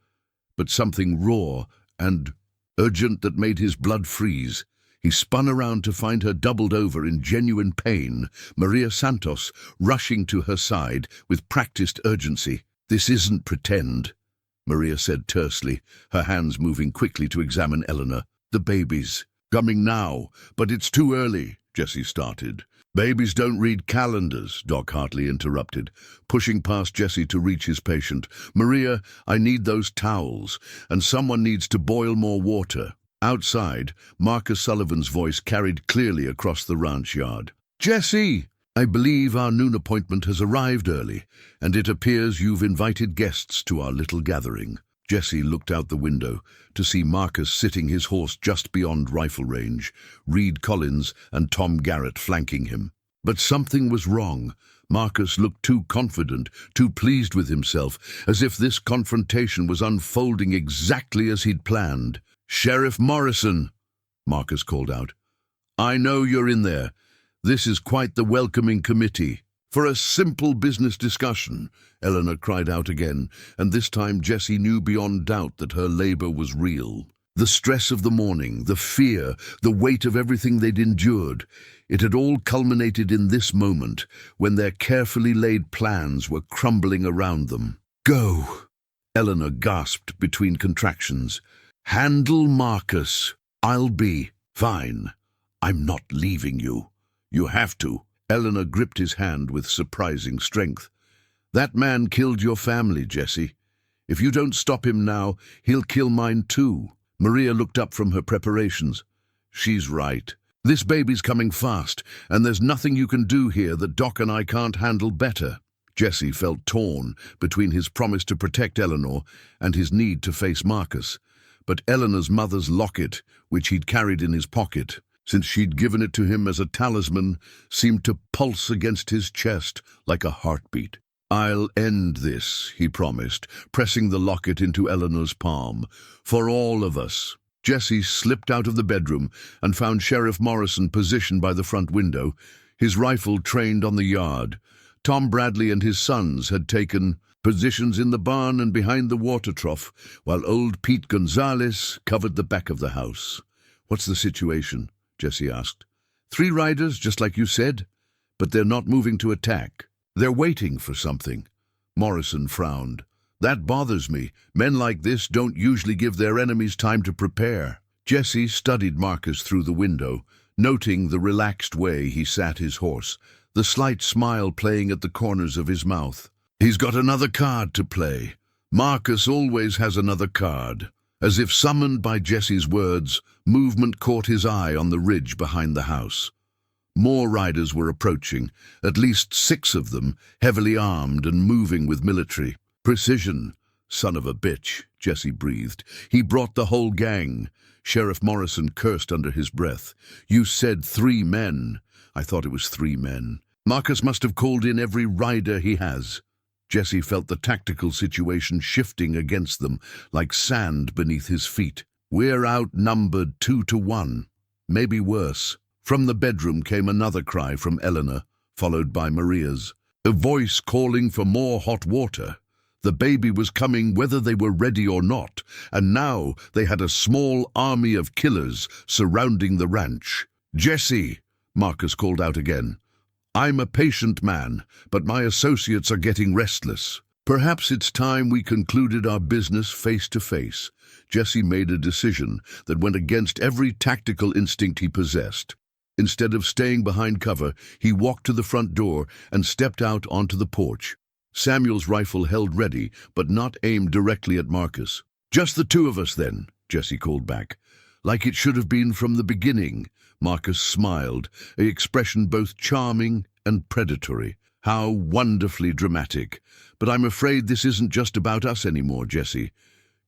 but something raw and urgent that made his blood freeze. He spun around to find her doubled over in genuine pain, Maria Santos rushing to her side with practiced urgency. "This isn't pretend," Maria said tersely, her hands moving quickly to examine Eleanor. "The baby's coming now, but it's too early," Jesse started. "Babies don't read calendars," Doc Hartley interrupted, pushing past Jesse to reach his patient. "Maria, I need those towels, and someone needs to boil more water." Outside, Marcus Sullivan's voice carried clearly across the ranch yard. "Jesse, I believe our noon appointment has arrived early, and it appears you've invited guests to our little gathering." Jesse looked out the window to see Marcus sitting his horse just beyond rifle range, Reed Collins and Tom Garrett flanking him. But something was wrong. Marcus looked too confident, too pleased with himself, as if this confrontation was unfolding exactly as he'd planned. "Sheriff Morrison," Marcus called out. "I know you're in there. This is quite the welcoming committee." "For a simple business discussion," Eleanor cried out again, and this time Jesse knew beyond doubt that her labor was real. The stress of the morning, the fear, the weight of everything they'd endured, it had all culminated in this moment when their carefully laid plans were crumbling around them. "Go," Eleanor gasped between contractions. "Handle Marcus. I'll be fine. I'm not leaving you. You have to." Eleanor gripped his hand with surprising strength. "That man killed your family, Jesse. If you don't stop him now, he'll kill mine too." Maria looked up from her preparations. "She's right. This baby's coming fast, and there's nothing you can do here that Doc and I can't handle better." Jesse felt torn between his promise to protect Eleanor and his need to face Marcus. But Eleanor's mother's locket, which he'd carried in his pocket, since she'd given it to him as a talisman, seemed to pulse against his chest like a heartbeat. "I'll end this," he promised, pressing the locket into Eleanor's palm. "For all of us." Jesse slipped out of the bedroom and found Sheriff Morrison positioned by the front window, his rifle trained on the yard. Tom Bradley and his sons had taken positions in the barn and behind the water trough, while old Pete Gonzalez covered the back of the house. "What's the situation?" Jesse asked. "3 riders, just like you said, but they're not moving to attack. They're waiting for something." Morrison frowned. "That bothers me. Men like this don't usually give their enemies time to prepare." Jesse studied Marcus through the window, noting the relaxed way he sat his horse, the slight smile playing at the corners of his mouth. "He's got another card to play. Marcus always has another card." As if summoned by Jesse's words, movement caught his eye on the ridge behind the house. More riders were approaching, at least 6 of them, heavily armed and moving with military precision. "Son of a bitch," Jesse breathed. "He brought the whole gang." Sheriff Morrison cursed under his breath. "You said 3 men. I thought it was 3 men. Marcus must have called in every rider he has." Jesse felt the tactical situation shifting against them, like sand beneath his feet. "We're outnumbered 2 to 1. Maybe worse." From the bedroom came another cry from Eleanor, followed by Maria's. A voice calling for more hot water. The baby was coming whether they were ready or not, and now they had a small army of killers surrounding the ranch. "Jesse," Marcus called out again. "I'm a patient man, but my associates are getting restless. Perhaps it's time we concluded our business face to face." Jesse made a decision that went against every tactical instinct he possessed. Instead of staying behind cover, he walked to the front door and stepped out onto the porch. Samuel's rifle held ready, but not aimed directly at Marcus. "Just the 2 of us, then," Jesse called back. "Like it should have been from the beginning." Marcus smiled, an expression both charming and predatory. "How wonderfully dramatic. But I'm afraid this isn't just about us anymore, Jesse.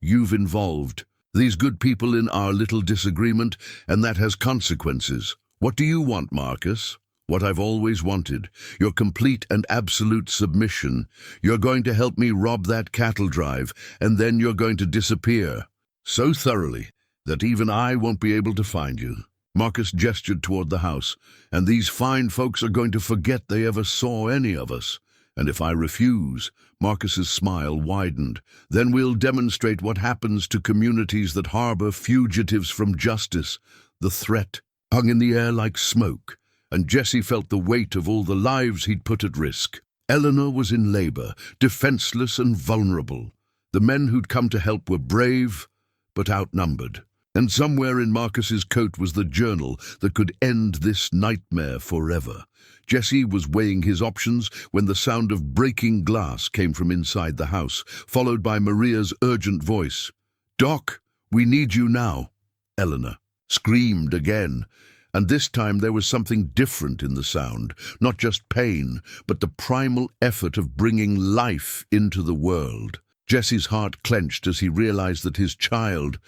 You've involved these good people in our little disagreement, and that has consequences. What do you want, Marcus?" "What I've always wanted. Your complete and absolute submission. You're going to help me rob that cattle drive, and then you're going to disappear. So thoroughly that even I won't be able to find you." Marcus gestured toward the house. "And these fine folks are going to forget they ever saw any of us. And if I refuse," Marcus's smile widened, "then we'll demonstrate what happens to communities that harbor fugitives from justice." The threat hung in the air like smoke, and Jesse felt the weight of all the lives he'd put at risk. Eleanor was in labor, defenseless and vulnerable. The men who'd come to help were brave, but outnumbered. And somewhere in Marcus's coat was the journal that could end this nightmare forever. Jesse was weighing his options when the sound of breaking glass came from inside the house, followed by Maria's urgent voice. "Doc, we need you now." Eleanor screamed again, and this time there was something different in the sound, not just pain, but the primal effort of bringing life into the world. Jesse's heart clenched as he realized that his child,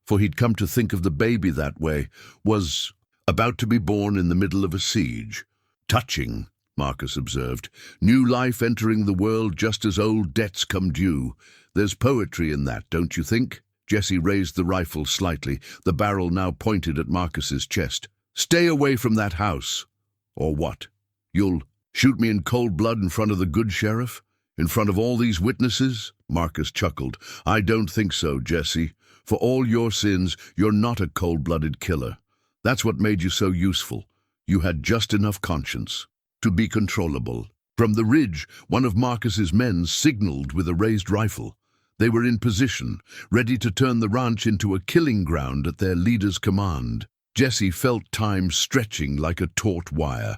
for he'd come to think of the baby that way, was about to be born in the middle of a siege. "Touching," Marcus observed. "New life entering the world just as old debts come due. There's poetry in that, don't you think?" Jesse raised the rifle slightly, the barrel now pointed at Marcus's chest. "Stay away from that house." "Or what? You'll shoot me in cold blood in front of the good sheriff? In front of all these witnesses?" Marcus chuckled. "I don't think so, Jesse. For all your sins, you're not a cold-blooded killer. That's what made you so useful. You had just enough conscience to be controllable." From the ridge, one of Marcus's men signaled with a raised rifle. They were in position, ready to turn the ranch into a killing ground at their leader's command. Jesse felt time stretching like a taut wire,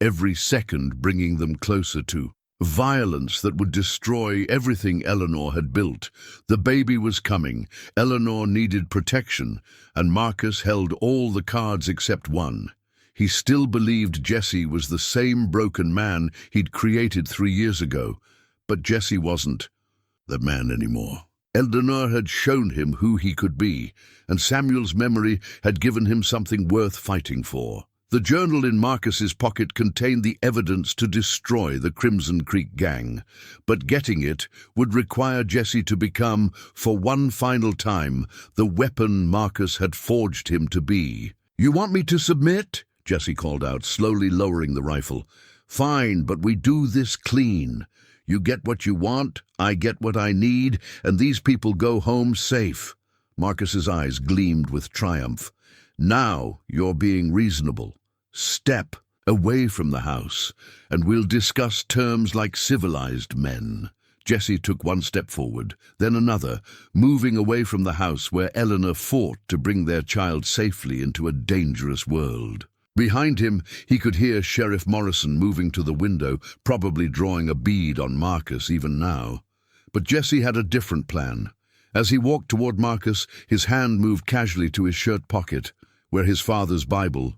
every second bringing them closer to violence that would destroy everything Eleanor had built. The baby was coming, Eleanor needed protection, and Marcus held all the cards except one. He still believed Jesse was the same broken man he'd created 3 years ago, but Jesse wasn't the man anymore. Eleanor had shown him who he could be, and Samuel's memory had given him something worth fighting for. The journal in Marcus's pocket contained the evidence to destroy the Crimson Creek gang, but getting it would require Jesse to become, for one final time, the weapon Marcus had forged him to be. "You want me to submit?" Jesse called out, slowly lowering the rifle. "Fine, but we do this clean. You get what you want, I get what I need, and these people go home safe." Marcus's eyes gleamed with triumph. "Now you're being reasonable. Step away from the house, and we'll discuss terms like civilized men." Jesse took one step forward, then another, moving away from the house where Eleanor fought to bring their child safely into a dangerous world. Behind him, he could hear Sheriff Morrison moving to the window, probably drawing a bead on Marcus even now. But Jesse had a different plan. As he walked toward Marcus, his hand moved casually to his shirt pocket, where his father's Bible,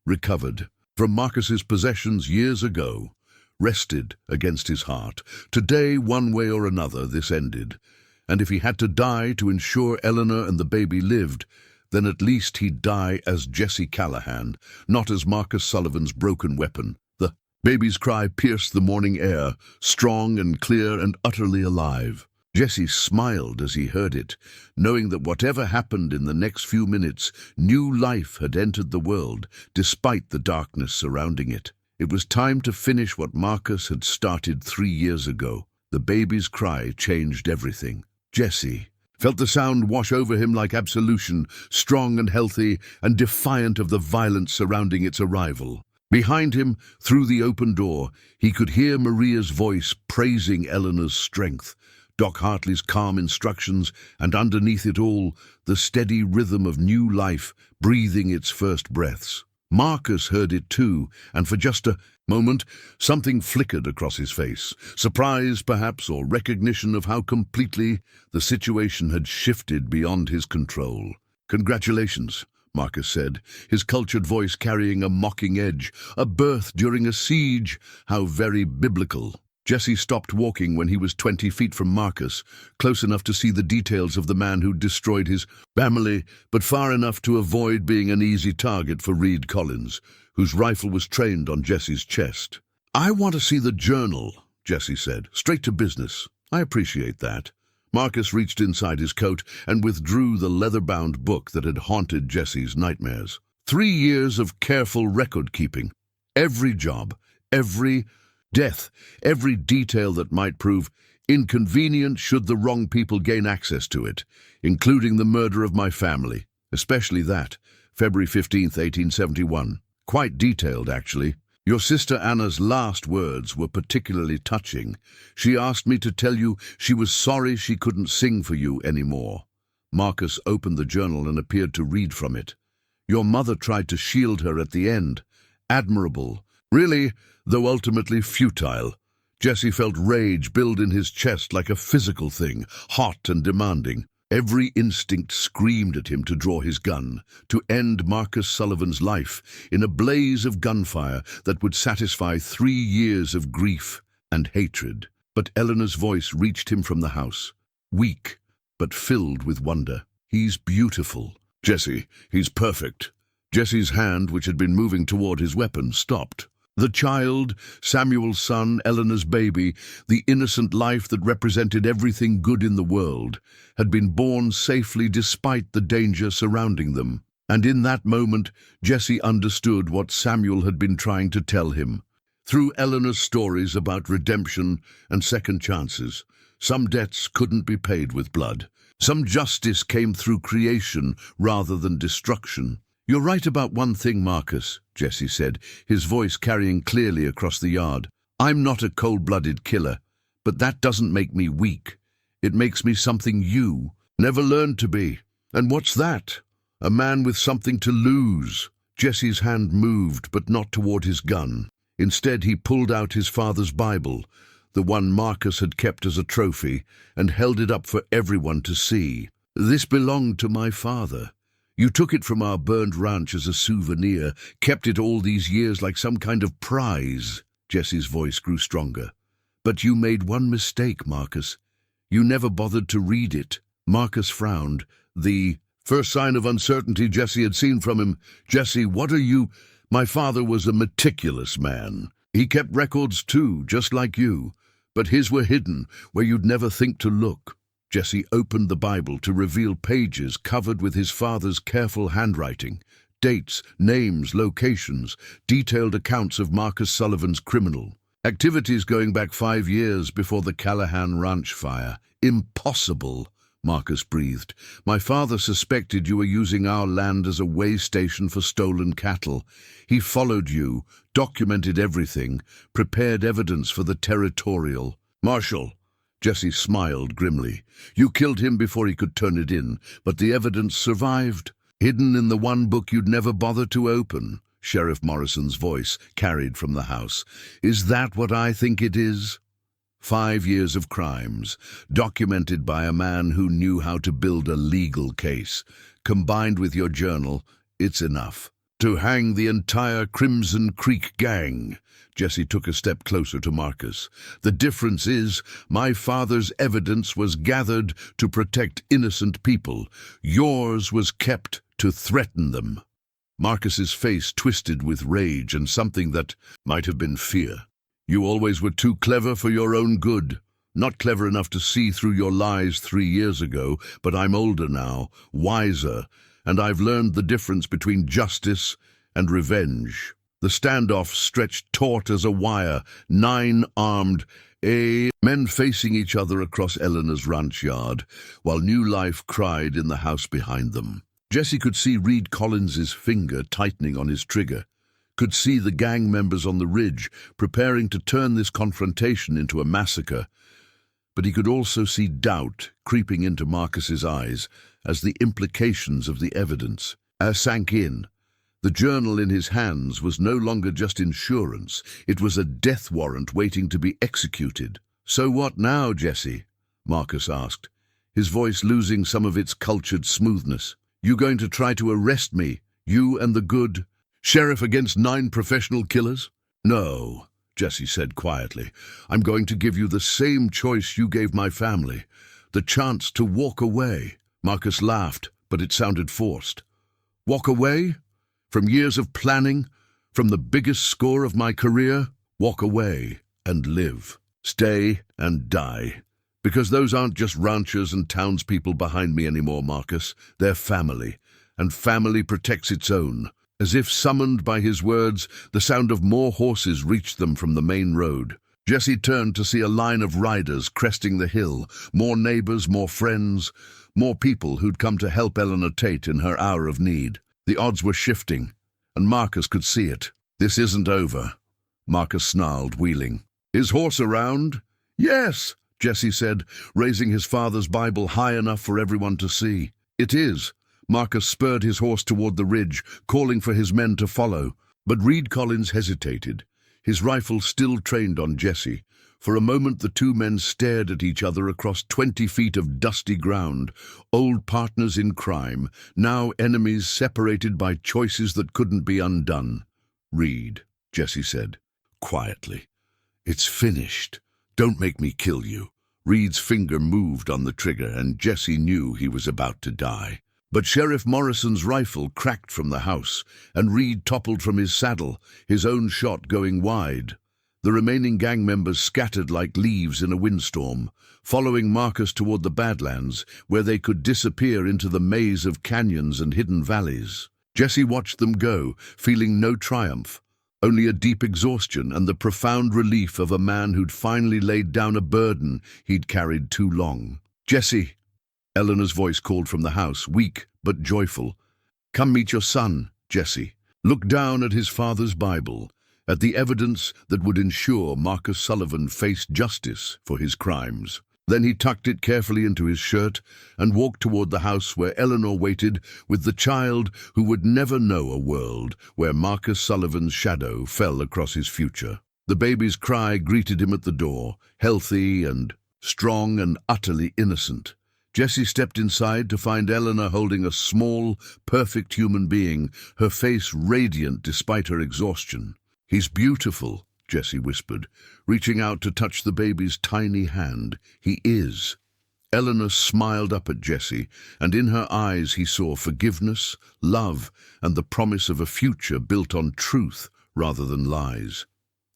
recovered from Marcus's possessions years ago, rested against his heart. Today, one way or another, this ended. And if he had to die to ensure Eleanor and the baby lived, then at least he'd die as Jesse Callahan, not as Marcus Sullivan's broken weapon. The baby's cry pierced the morning air, strong and clear and utterly alive. Jesse smiled as he heard it, knowing that whatever happened in the next few minutes, new life had entered the world, despite the darkness surrounding it. It was time to finish what Marcus had started 3 years ago. The baby's cry changed everything. Jesse felt the sound wash over him like absolution, strong and healthy, and defiant of the violence surrounding its arrival. Behind him, through the open door, he could hear Maria's voice praising Eleanor's strength, Doc Hartley's calm instructions, and underneath it all, the steady rhythm of new life breathing its first breaths. Marcus heard it too, and for just a moment, something flickered across his face. Surprise, perhaps, or recognition of how completely the situation had shifted beyond his control. "Congratulations," Marcus said, his cultured voice carrying a mocking edge. "A birth during a siege, how very biblical." Jesse stopped walking when he was 20 feet from Marcus, close enough to see the details of the man who'd destroyed his family, but far enough to avoid being an easy target for Reed Collins, whose rifle was trained on Jesse's chest. "I want to see the journal," Jesse said, straight to business. "I appreciate that." Marcus reached inside his coat and withdrew the leather-bound book that had haunted Jesse's nightmares. 3 years of careful record-keeping. Every job, every death, every detail that might prove inconvenient should the wrong people gain access to it, including the murder of my family, especially that, February 15th, 1871. Quite detailed, actually. Your sister Anna's last words were particularly touching. She asked me to tell you she was sorry she couldn't sing for you anymore. Marcus opened the journal and appeared to read from it. Your mother tried to shield her at the end. Admirable. Really, though ultimately futile. Jesse felt rage build in his chest like a physical thing, hot and demanding. Every instinct screamed at him to draw his gun, to end Marcus Sullivan's life in a blaze of gunfire that would satisfy 3 years of grief and hatred. But Eleanor's voice reached him from the house, weak, but filled with wonder. He's beautiful. Jesse, he's perfect. Jesse's hand, which had been moving toward his weapon, stopped. The child, Samuel's son, Eleanor's baby, the innocent life that represented everything good in the world, had been born safely despite the danger surrounding them. And in that moment, Jesse understood what Samuel had been trying to tell him. Through Eleanor's stories about redemption and second chances, some debts couldn't be paid with blood. Some justice came through creation rather than destruction. You're right about one thing, Marcus, Jesse said, his voice carrying clearly across the yard. I'm not a cold-blooded killer, but that doesn't make me weak. It makes me something you never learned to be. And what's that? A man with something to lose. Jesse's hand moved, but not toward his gun. Instead, he pulled out his father's Bible, the one Marcus had kept as a trophy, and held it up for everyone to see. This belonged to my father. You took it from our burned ranch as a souvenir, kept it all these years like some kind of prize. Jesse's voice grew stronger. But you made one mistake, Marcus. You never bothered to read it. Marcus frowned. The first sign of uncertainty Jesse had seen from him. Jesse, what are you? My father was a meticulous man. He kept records too, just like you. But his were hidden, where you'd never think to look. Jesse opened the Bible to reveal pages covered with his father's careful handwriting, dates, names, locations, detailed accounts of Marcus Sullivan's criminal activities going back 5 years before the Callahan ranch fire. Impossible, Marcus breathed. My father suspected you were using our land as a way station for stolen cattle. He followed you, documented everything, prepared evidence for the territorial. Marshal, Jesse smiled grimly. You killed him before he could turn it in, but the evidence survived, hidden in the one book you'd never bother to open. Sheriff Morrison's voice carried from the house. Is that what I think it is? 5 years of crimes, documented by a man who knew how to build a legal case. Combined with your journal, it's enough to hang the entire Crimson Creek gang. Jesse took a step closer to Marcus. The difference is, my father's evidence was gathered to protect innocent people. Yours was kept to threaten them. Marcus's face twisted with rage and something that might have been fear. You always were too clever for your own good. Not clever enough to see through your lies 3 years ago, but I'm older now, wiser, and I've learned the difference between justice and revenge. The standoff stretched taut as a wire, 9 armed men facing each other across Eleanor's ranch yard, while new life cried in the house behind them. Jesse could see Reed Collins's finger tightening on his trigger, could see the gang members on the ridge preparing to turn this confrontation into a massacre. But he could also see doubt creeping into Marcus's eyes as the implications of the evidence sank in. The journal in his hands was no longer just insurance. It was a death warrant waiting to be executed. So what now, Jesse? Marcus asked, his voice losing some of its cultured smoothness. You going to try to arrest me, you and the good sheriff against 9 professional killers? No, Jesse said quietly. I'm going to give you the same choice you gave my family, the chance to walk away. Marcus laughed, but it sounded forced. Walk away? From years of planning? From the biggest score of my career? Walk away and live. Stay and die. Because those aren't just ranchers and townspeople behind me anymore, Marcus. They're family, and family protects its own, As if summoned by his words, the sound of more horses reached them from the main road. Jesse turned to see a line of riders cresting the hill, more neighbors, more friends, more people who'd come to help Eleanor Tate in her hour of need. The odds were shifting, and Marcus could see it. "This isn't over," Marcus snarled, wheeling. "Is horse around?" "Yes," Jesse said, raising his father's Bible high enough for everyone to see. "It is." Marcus spurred his horse toward the ridge, calling for his men to follow. But Reed Collins hesitated, his rifle still trained on Jesse. For a moment the two men stared at each other across 20 feet of dusty ground, old partners in crime, now enemies separated by choices that couldn't be undone. "Reed," Jesse said, quietly, "it's finished. Don't make me kill you." Reed's finger moved on the trigger, and Jesse knew he was about to die. But Sheriff Morrison's rifle cracked from the house, and Reed toppled from his saddle, his own shot going wide. The remaining gang members scattered like leaves in a windstorm, following Marcus toward the Badlands, where they could disappear into the maze of canyons and hidden valleys. Jesse watched them go, feeling no triumph, only a deep exhaustion and the profound relief of a man who'd finally laid down a burden he'd carried too long. "Jesse," Eleanor's voice called from the house, weak but joyful. "Come meet your son, Jesse." Look down at his father's Bible, at the evidence that would ensure Marcus Sullivan faced justice for his crimes. Then he tucked it carefully into his shirt and walked toward the house where Eleanor waited with the child who would never know a world where Marcus Sullivan's shadow fell across his future. The baby's cry greeted him at the door, healthy and strong and utterly innocent. Jesse stepped inside to find Eleanor holding a small, perfect human being, her face radiant despite her exhaustion. "He's beautiful," Jesse whispered, reaching out to touch the baby's tiny hand. "He is." Eleanor smiled up at Jesse, and in her eyes he saw forgiveness, love, and the promise of a future built on truth rather than lies.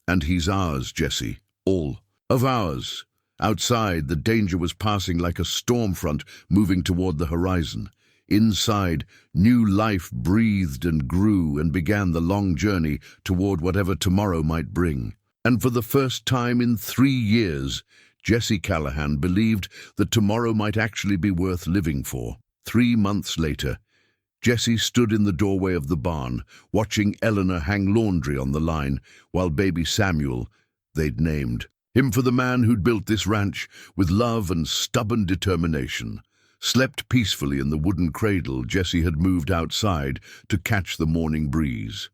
"And he's ours, Jesse, all of ours." Outside, the danger was passing like a storm front moving toward the horizon. Inside, new life breathed and grew and began the long journey toward whatever tomorrow might bring. And for the first time in 3 years, Jesse Callahan believed that tomorrow might actually be worth living for. 3 months later, Jesse stood in the doorway of the barn, watching Eleanor hang laundry on the line, while baby Samuel, they'd named him for the man who'd built this ranch with love and stubborn determination, slept peacefully in the wooden cradle Jesse had moved outside to catch the morning breeze.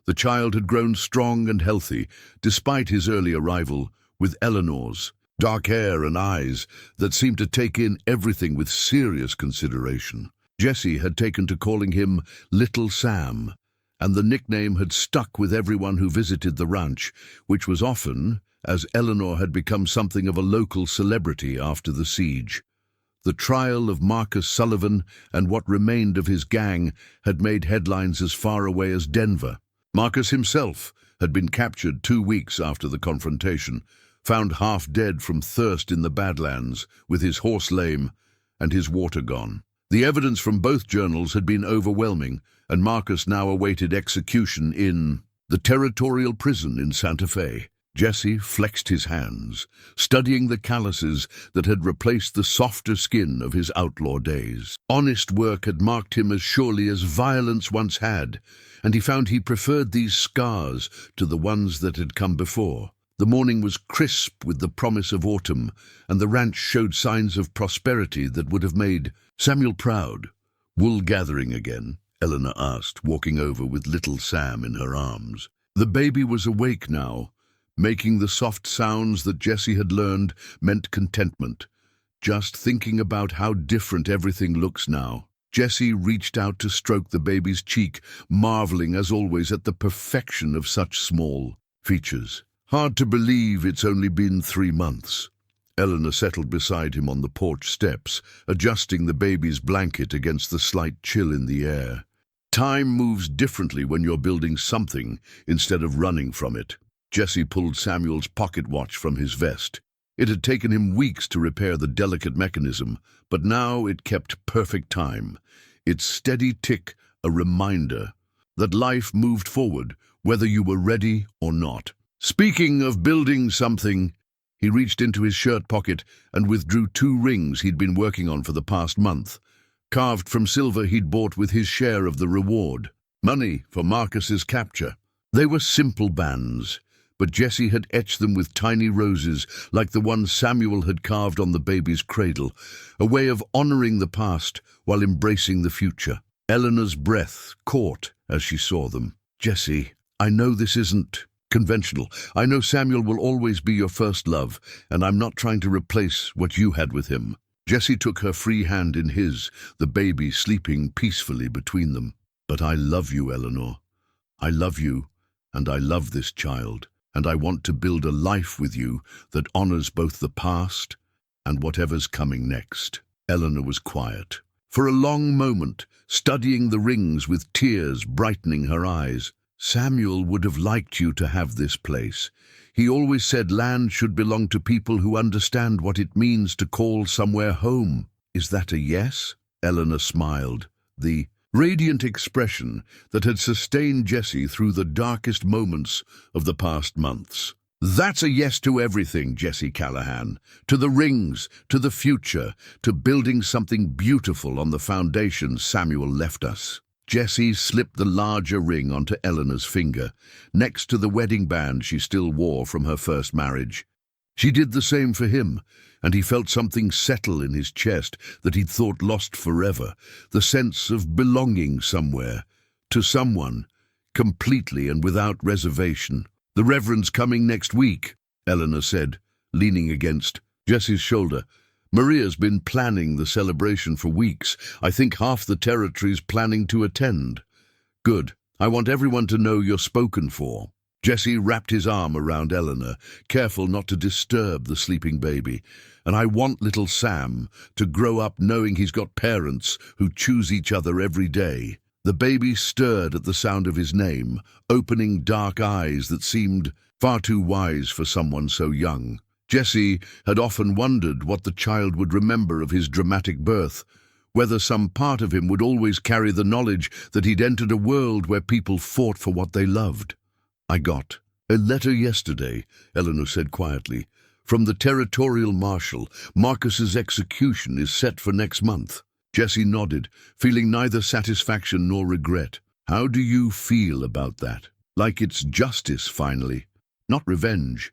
The child had grown strong and healthy, despite his early arrival, with Eleanor's dark hair and eyes that seemed to take in everything with serious consideration. Jesse had taken to calling him Little Sam, and the nickname had stuck with everyone who visited the ranch, which was often, as Eleanor had become something of a local celebrity after the siege. The trial of Marcus Sullivan and what remained of his gang had made headlines as far away as Denver. Marcus himself had been captured 2 weeks after the confrontation, found half dead from thirst in the Badlands, with his horse lame and his water gone. The evidence from both journals had been overwhelming, and Marcus now awaited execution in the territorial prison in Santa Fe. Jesse flexed his hands, studying the calluses that had replaced the softer skin of his outlaw days. Honest work had marked him as surely as violence once had, and he found he preferred these scars to the ones that had come before. The morning was crisp with the promise of autumn, and the ranch showed signs of prosperity that would have made Samuel proud. "Wool gathering again?" Eleanor asked, walking over with little Sam in her arms. The baby was awake now, making the soft sounds that Jesse had learned meant contentment. Just thinking about how different everything looks now. Jesse reached out to stroke the baby's cheek, marveling as always at the perfection of such small features. "Hard to believe it's only been 3 months. Eleanor settled beside him on the porch steps, adjusting the baby's blanket against the slight chill in the air. "Time moves differently when you're building something instead of running from it." Jesse pulled Samuel's pocket watch from his vest. It had taken him weeks to repair the delicate mechanism, but now it kept perfect time, its steady tick a reminder that life moved forward, whether you were ready or not. Speaking of building something, he reached into his shirt pocket and withdrew 2 rings he'd been working on for the past month, carved from silver he'd bought with his share of the reward. Money for Marcus's capture. They were simple bands, but Jesse had etched them with tiny roses like the one Samuel had carved on the baby's cradle, a way of honoring the past while embracing the future. Eleanor's breath caught as she saw them. Jesse, I know this isn't conventional. I know Samuel will always be your first love, and I'm not trying to replace what you had with him. Jesse took her free hand in his, the baby sleeping peacefully between them. But I love you, Eleanor. I love you, and I love this child, and I want to build a life with you that honors both the past and whatever's coming next. Eleanor was quiet. For a long moment, studying the rings with tears brightening her eyes. Samuel would have liked you to have this place. He always said land should belong to people who understand what it means to call somewhere home. Is that a yes? Eleanor smiled, the radiant expression that had sustained Jesse through the darkest moments of the past months. That's a yes to everything, Jesse Callahan. To the rings, to the future, to building something beautiful on the foundation Samuel left us. Jesse slipped the larger ring onto Eleanor's finger, next to the wedding band she still wore from her first marriage. She did the same for him, and he felt something settle in his chest that he'd thought lost forever, the sense of belonging somewhere, to someone, completely and without reservation. The Reverend's coming next week, Eleanor said, leaning against Jesse's shoulder. Maria's been planning the celebration for weeks. I think half the territory's planning to attend. Good. I want everyone to know you're spoken for. Jesse wrapped his arm around Eleanor, careful not to disturb the sleeping baby. And I want little Sam to grow up knowing he's got parents who choose each other every day. The baby stirred at the sound of his name, opening dark eyes that seemed far too wise for someone so young. Jesse had often wondered what the child would remember of his dramatic birth, whether some part of him would always carry the knowledge that he'd entered a world where people fought for what they loved. I got a letter yesterday, Eleanor said quietly, from the territorial marshal. Marcus's execution is set for next month. Jesse nodded, feeling neither satisfaction nor regret. How do you feel about that? Like it's justice, finally. Not revenge.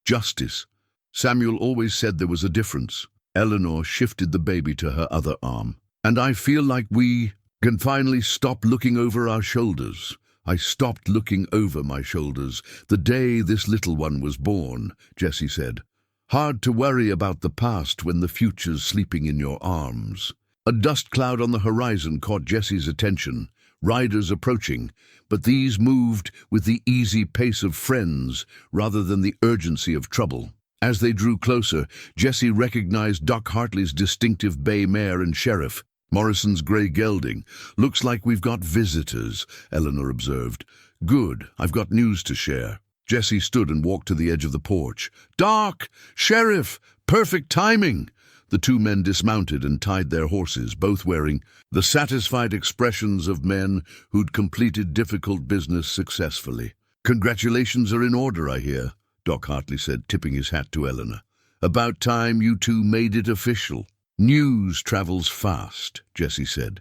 Justice. Samuel always said there was a difference. Eleanor shifted the baby to her other arm. And I feel like we can finally stop looking over our shoulders. I stopped looking over my shoulders the day this little one was born, Jesse said. Hard to worry about the past when the future's sleeping in your arms. A dust cloud on the horizon caught Jesse's attention. Riders approaching, but these moved with the easy pace of friends rather than the urgency of trouble. As they drew closer, Jesse recognized Doc Hartley's distinctive bay mare and sheriff, Morrison's grey gelding. Looks like we've got visitors, Eleanor observed. Good, I've got news to share. Jesse stood and walked to the edge of the porch. Doc! Sheriff! Perfect timing! The 2 men dismounted and tied their horses, both wearing the satisfied expressions of men who'd completed difficult business successfully. Congratulations are in order, I hear, Doc Hartley said, tipping his hat to Eleanor. About time you 2 made it official. News travels fast, Jesse said.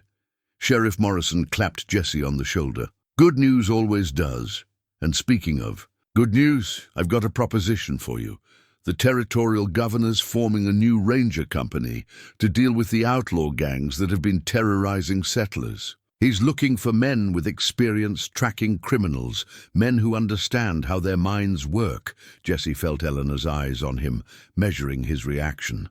Sheriff Morrison clapped Jesse on the shoulder. Good news always does. And speaking of good news, I've got a proposition for you. The territorial governor's forming a new ranger company to deal with the outlaw gangs that have been terrorizing settlers. He's looking for men with experience tracking criminals, men who understand how their minds work. Jesse felt Eleanor's eyes on him, measuring his reaction.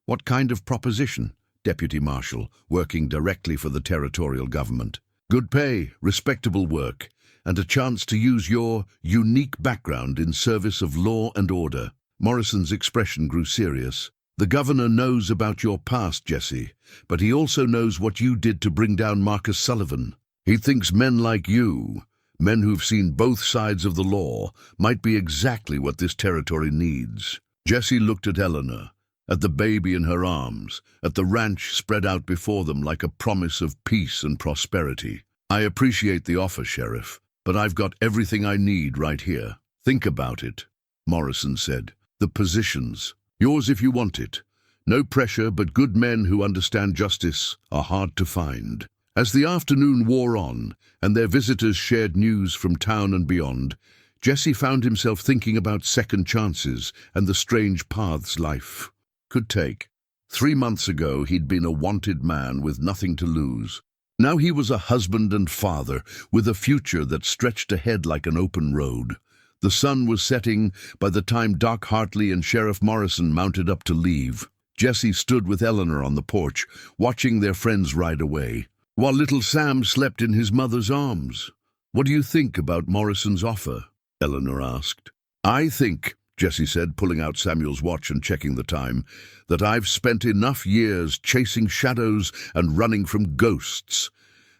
What kind of proposition? Deputy Marshal, working directly for the territorial government. Good pay, respectable work, and a chance to use your unique background in service of law and order. Morrison's expression grew serious. The governor knows about your past, Jesse, but he also knows what you did to bring down Marcus Sullivan. He thinks men like you, men who've seen both sides of the law, might be exactly what this territory needs. Jesse looked at Eleanor, at the baby in her arms, at the ranch spread out before them like a promise of peace and prosperity. I appreciate the offer, Sheriff, but I've got everything I need right here. Think about it, Morrison said. The positions. Yours if you want it. No pressure, but good men who understand justice are hard to find. As the afternoon wore on, and their visitors shared news from town and beyond, Jesse found himself thinking about second chances and the strange paths life could take. 3 months ago, he'd been a wanted man with nothing to lose. Now he was a husband and father, with a future that stretched ahead like an open road. The sun was setting by the time Doc Hartley and Sheriff Morrison mounted up to leave. Jesse stood with Eleanor on the porch, watching their friends ride away, while little Sam slept in his mother's arms. "What do you think about Morrison's offer?" Eleanor asked. "I think," Jesse said, pulling out Samuel's watch and checking the time, "that I've spent enough years chasing shadows and running from ghosts.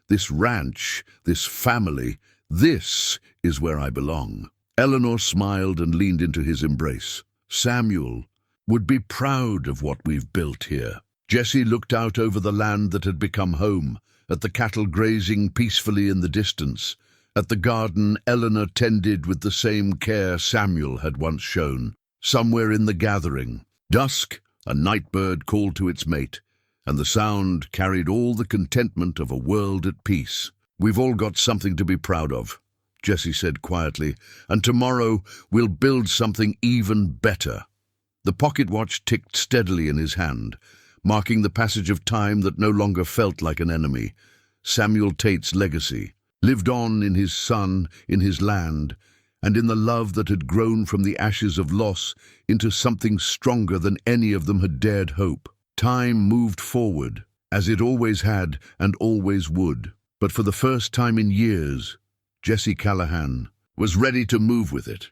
This ranch, this family, this is where I belong." Eleanor smiled and leaned into his embrace. "Samuel would be proud of what we've built here." Jesse looked out over the land that had become home, at the cattle grazing peacefully in the distance, at the garden Eleanor tended with the same care Samuel had once shown. Somewhere in the gathering, dusk, a night bird called to its mate, and the sound carried all the contentment of a world at peace. "We've all got something to be proud of," Jesse said quietly, "and tomorrow we'll build something even better." The pocket watch ticked steadily in his hand, marking the passage of time that no longer felt like an enemy. Samuel Tate's legacy lived on in his son, in his land, and in the love that had grown from the ashes of loss into something stronger than any of them had dared hope. Time moved forward, as it always had and always would, but for the first time in years, Jesse Callahan was ready to move with it.